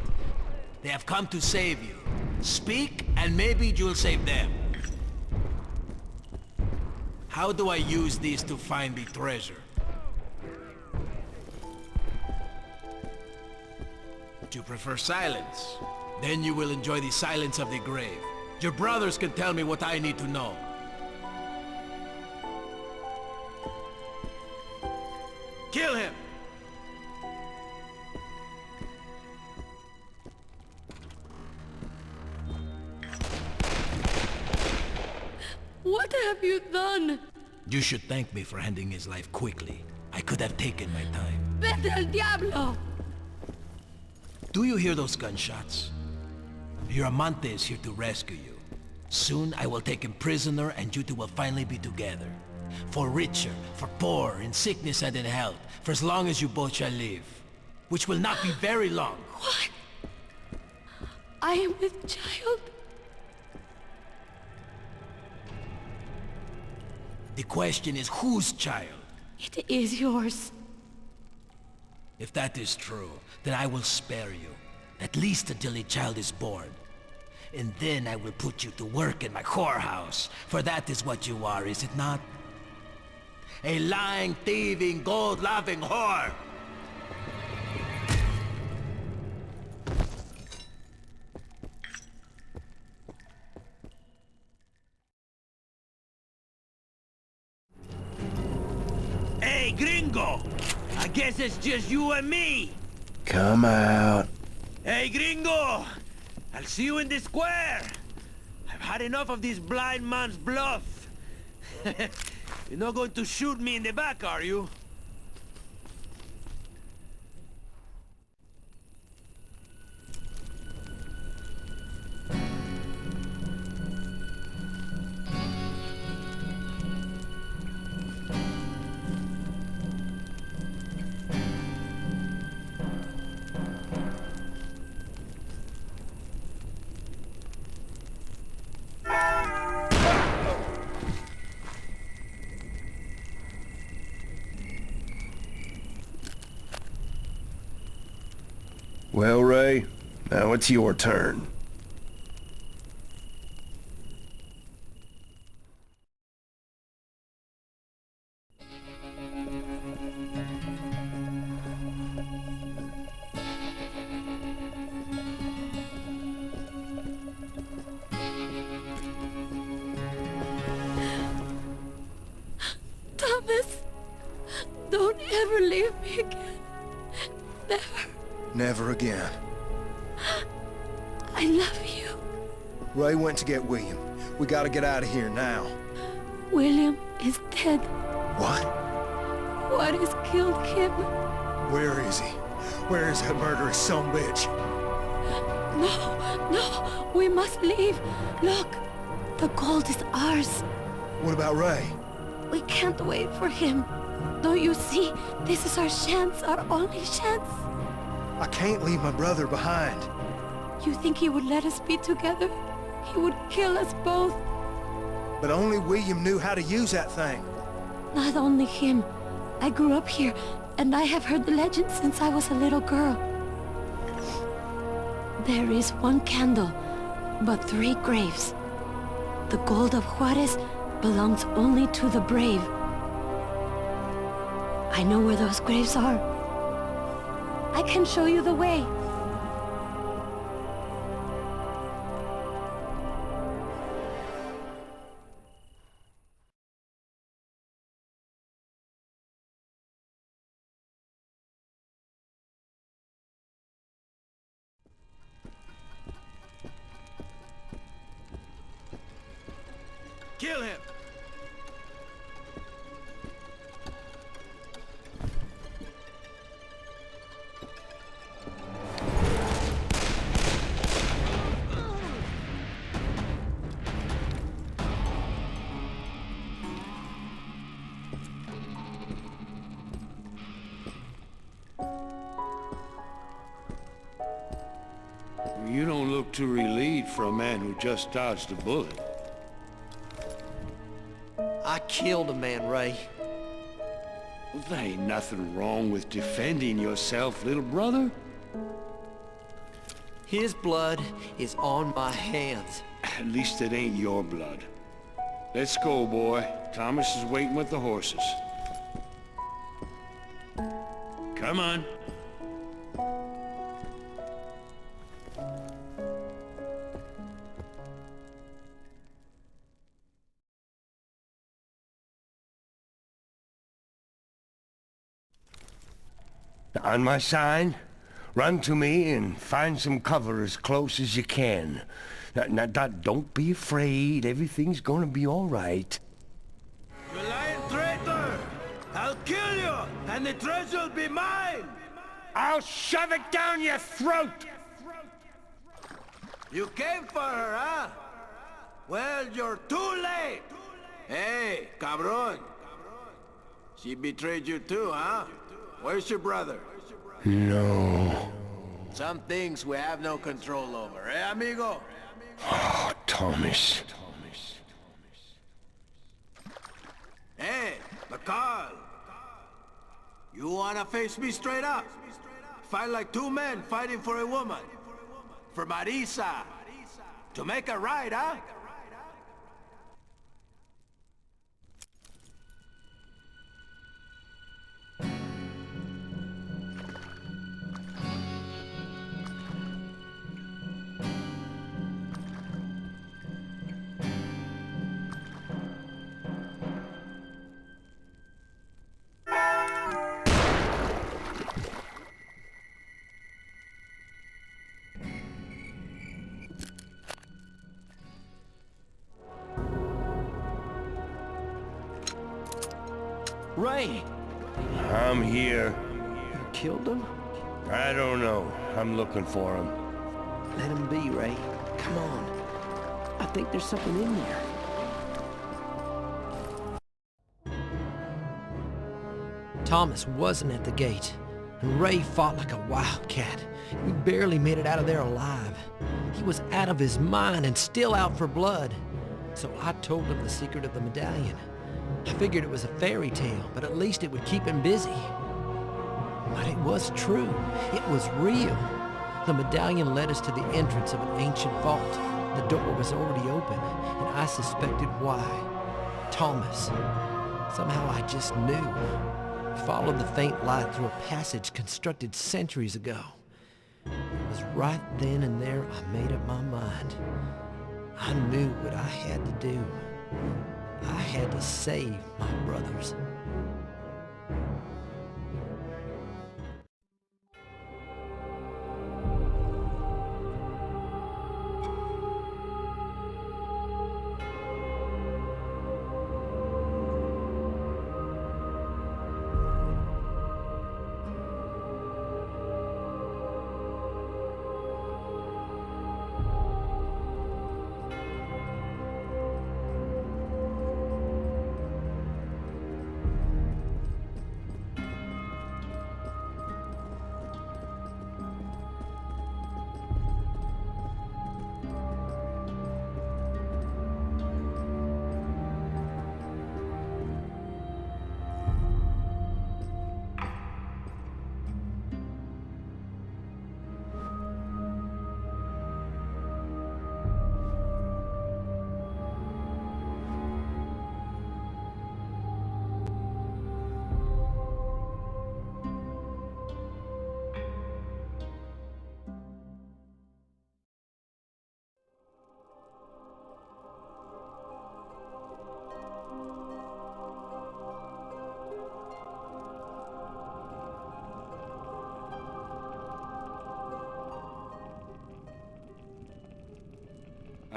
Speaker 13: They have come to save you. Speak, and maybe you'll save them. How do I use these to find the treasure? Do you prefer silence? Then you will enjoy the silence of the grave. Your brothers can tell me what I need to know. Kill him!
Speaker 12: What have you done?
Speaker 13: You should thank me for ending his life quickly. I could have taken my time.
Speaker 12: Vete al diablo!
Speaker 13: Do you hear those gunshots? Your amante is here to rescue you. Soon I will take him prisoner and you two will finally be together. For richer, for poor, in sickness and in health, for as long as you both shall live. Which will not be very long.
Speaker 12: What? I am with child?
Speaker 13: The question is whose child?
Speaker 12: It is yours.
Speaker 13: If that is true, then I will spare you. At least until a child is born. And then I will put you to work in my whorehouse. For that is what you are, is it not? A lying, thieving, gold-loving whore!
Speaker 8: Hey, gringo! I guess it's just you and me!
Speaker 16: Come out.
Speaker 8: Hey, gringo! I'll see you in the square! I've had enough of this blind man's bluff. You're not going to shoot me in the back, are you?
Speaker 16: Well, Ray, now it's your turn.
Speaker 12: Thomas, don't ever leave me again. Never.
Speaker 18: Never again.
Speaker 12: I love you.
Speaker 18: Ray went to get William. We gotta get out of here now.
Speaker 12: William is dead.
Speaker 18: What?
Speaker 12: Juarez killed him.
Speaker 18: Where is he? Where is that murderous sumbitch?
Speaker 12: No, we must leave. Look, the gold is ours.
Speaker 18: What about Ray?
Speaker 12: We can't wait for him. Don't you see? This is our chance, our only chance.
Speaker 18: I can't leave my brother behind.
Speaker 12: You think he would let us be together? He would kill us both.
Speaker 18: but only William knew how to use that thing.
Speaker 12: Not only him. I grew up here, and I have heard the legend since I was a little girl. There is one candle, but 3 graves. The gold of Juarez belongs only to the brave. I know where those graves are. I can show you the way.
Speaker 17: Kill him!
Speaker 7: You don't look too relieved for a man who just dodged a bullet.
Speaker 4: I killed a man, Ray.
Speaker 7: Well, there ain't nothing wrong with defending yourself, little brother.
Speaker 4: His blood is on my hands.
Speaker 7: At least it ain't your blood. Let's go, boy. Thomas is waiting with the horses. Come on.
Speaker 16: On my sign, run to me and find some cover as close as you can. Now, don't be afraid. Everything's gonna be all right.
Speaker 17: You lying traitor! I'll kill you, and the treasure will be mine!
Speaker 16: I'll shove it down your throat!
Speaker 17: You came for her, huh? Well, you're too late! Hey, cabron! She betrayed you too, huh? Where's your brother?
Speaker 16: No.
Speaker 17: Some things we have no control over, eh, amigo?
Speaker 16: Oh, Thomas.
Speaker 17: Hey, McCall! You wanna face me straight up? Fight like 2 men fighting for a woman. For Marisa. To make it right, huh?
Speaker 4: Ray!
Speaker 16: I'm here.
Speaker 4: You killed him?
Speaker 16: I don't know. I'm looking for him.
Speaker 4: Let him be, Ray. Come on. I think there's something in there. Thomas wasn't at the gate, and Ray fought like a wildcat. We barely made it out of there alive. He was out of his mind and still out for blood. So I told him the secret of the medallion. I figured it was a fairy tale, but at least it would keep him busy. But it was true. It was real. The medallion led us to the entrance of an ancient vault. The door was already open, and I suspected why. Thomas. Somehow I just knew. I followed the faint light through a passage constructed centuries ago. It was right then and there I made up my mind. I knew what I had to do. I had to save my brothers.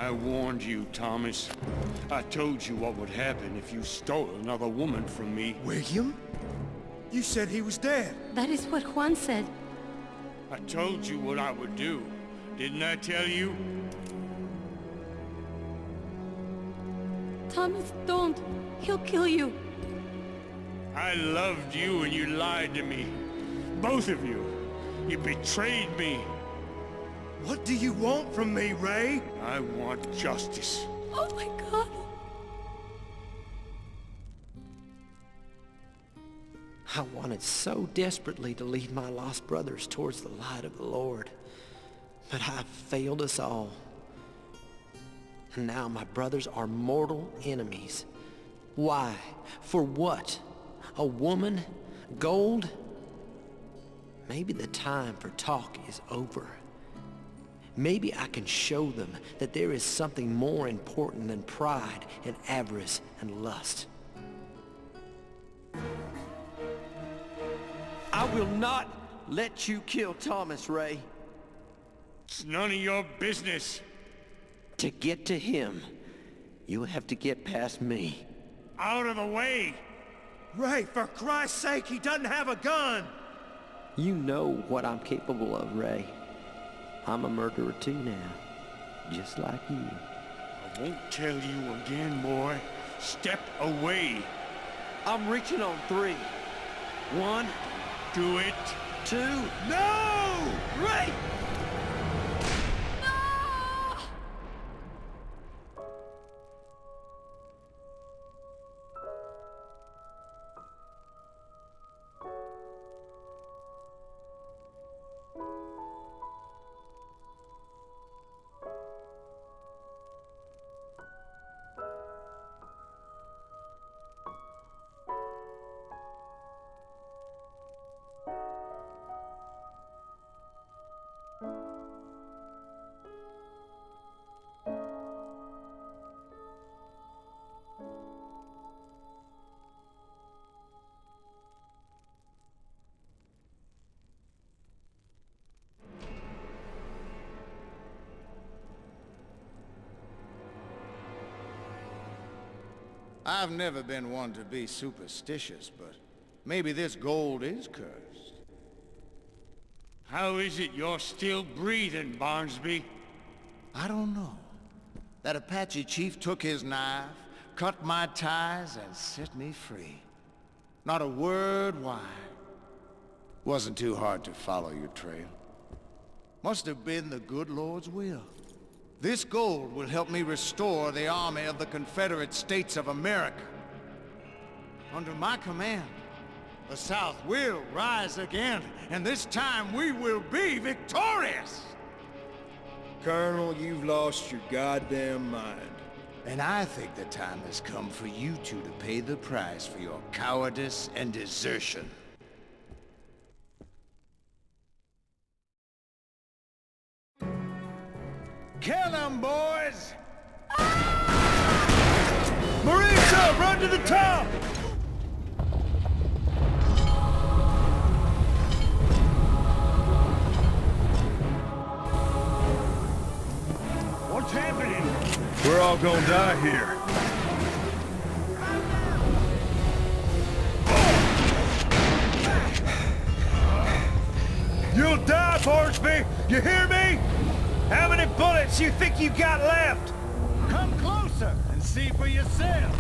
Speaker 2: I warned you, Thomas. I told you what would happen if you stole another woman from me.
Speaker 18: William? You said he was dead.
Speaker 12: That is what Juan said.
Speaker 2: I told you what I would do. Didn't I tell you?
Speaker 12: Thomas, don't. He'll kill you.
Speaker 2: I loved you and you lied to me. Both of you. You betrayed me.
Speaker 18: What do you want from me, Ray?
Speaker 2: I want justice.
Speaker 12: Oh my God.
Speaker 4: I wanted so desperately to lead my lost brothers towards the light of the Lord, but I failed us all. And now my brothers are mortal enemies. Why? For what? A woman? Gold? Maybe the time for talk is over. Maybe I can show them that there is something more important than pride and avarice and lust. I will not let you kill Thomas, Ray.
Speaker 2: It's none of your business.
Speaker 4: To get to him, you'll have to get past me.
Speaker 2: Out of the way!
Speaker 18: Ray, for Christ's sake, he doesn't have a gun!
Speaker 4: You know what I'm capable of, Ray. I'm a murderer too now, just like you.
Speaker 2: I won't tell you again, boy. Step away.
Speaker 4: I'm reaching on 3. 1.
Speaker 2: Do it.
Speaker 4: 2.
Speaker 18: No!
Speaker 4: Ray!
Speaker 9: I've never been one to be superstitious, but maybe this gold is cursed.
Speaker 2: How is it you're still breathing, Barnsby?
Speaker 9: I don't know. That Apache chief took his knife, cut my ties, and set me free. Not a word why. Wasn't too hard to follow your trail. Must have been the good Lord's will. This gold will help me restore the army of the Confederate States of America. Under my command, the South will rise again, and this time we will be victorious!
Speaker 18: Colonel, you've lost your goddamn mind.
Speaker 9: And I think the time has come for you two to pay the price for your cowardice and desertion.
Speaker 6: Kill them, boys! Marisa, run to the top! What's happening?
Speaker 15: We're all gonna die here.
Speaker 6: You'll die, Barnsby! You hear me? How many bullets you think you got left? Come closer and see for yourself.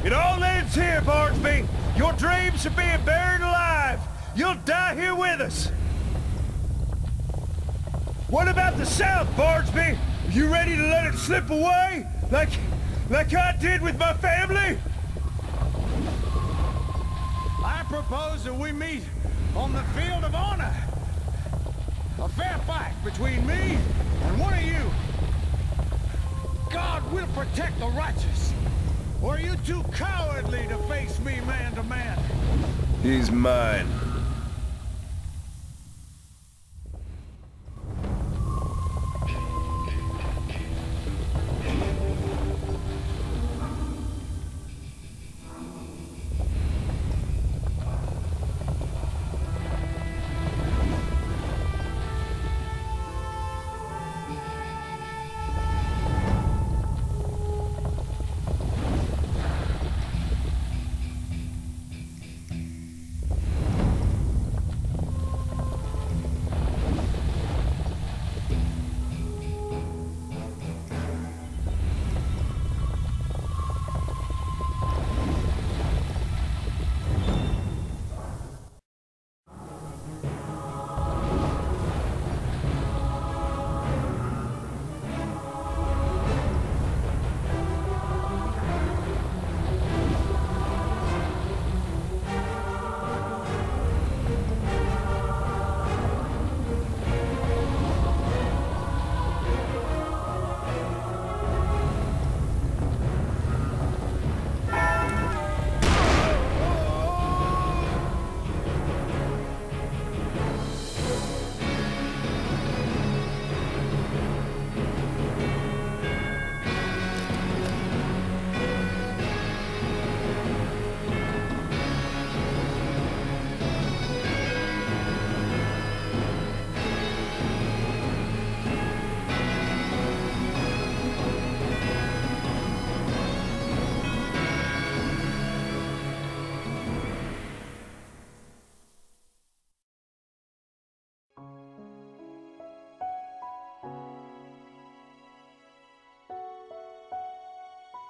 Speaker 6: It all ends here, Barnsby. Your dreams are being buried alive. You'll die here with us. What about the South, Barnsby? Are you ready to let it slip away? Like I did with my family? I propose that we meet on the field of honor. A fair fight between me and one of you. God will protect the righteous. Or are you too cowardly to face me man to man?
Speaker 15: He's mine.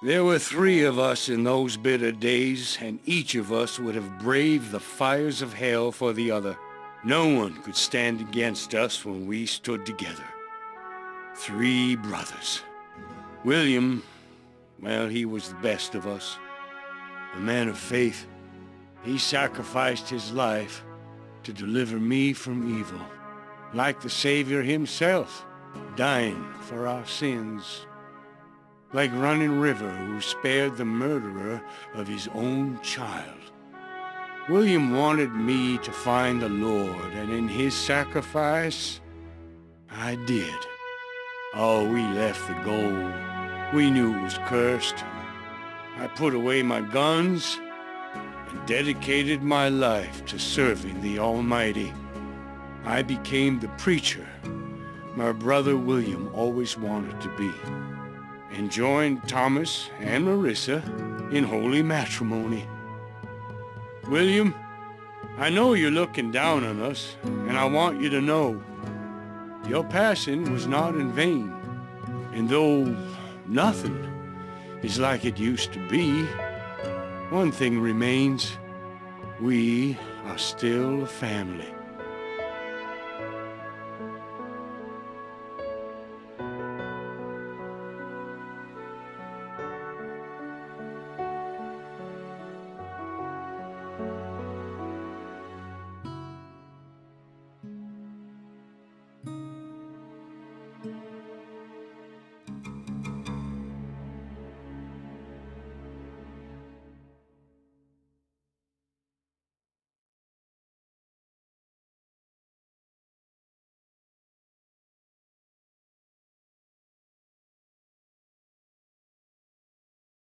Speaker 2: There were 3 of us in those bitter days, and each of us would have braved the fires of hell for the other. No one could stand against us when we stood together. 3 brothers. William, well, he was the best of us. A man of faith. He sacrificed his life to deliver me from evil, like the Savior himself, dying for our sins. Like Running River, who spared the murderer of his own child. William wanted me to find the Lord, and in his sacrifice, I did. Oh, we left the gold. We knew it was cursed. I put away my guns and dedicated my life to serving the Almighty. I became the preacher my brother William always wanted to be, and joined Thomas and Marissa in holy matrimony. William, I know you're looking down on us, and I want you to know your passing was not in vain. And though nothing is like it used to be, one thing remains: we are still a family.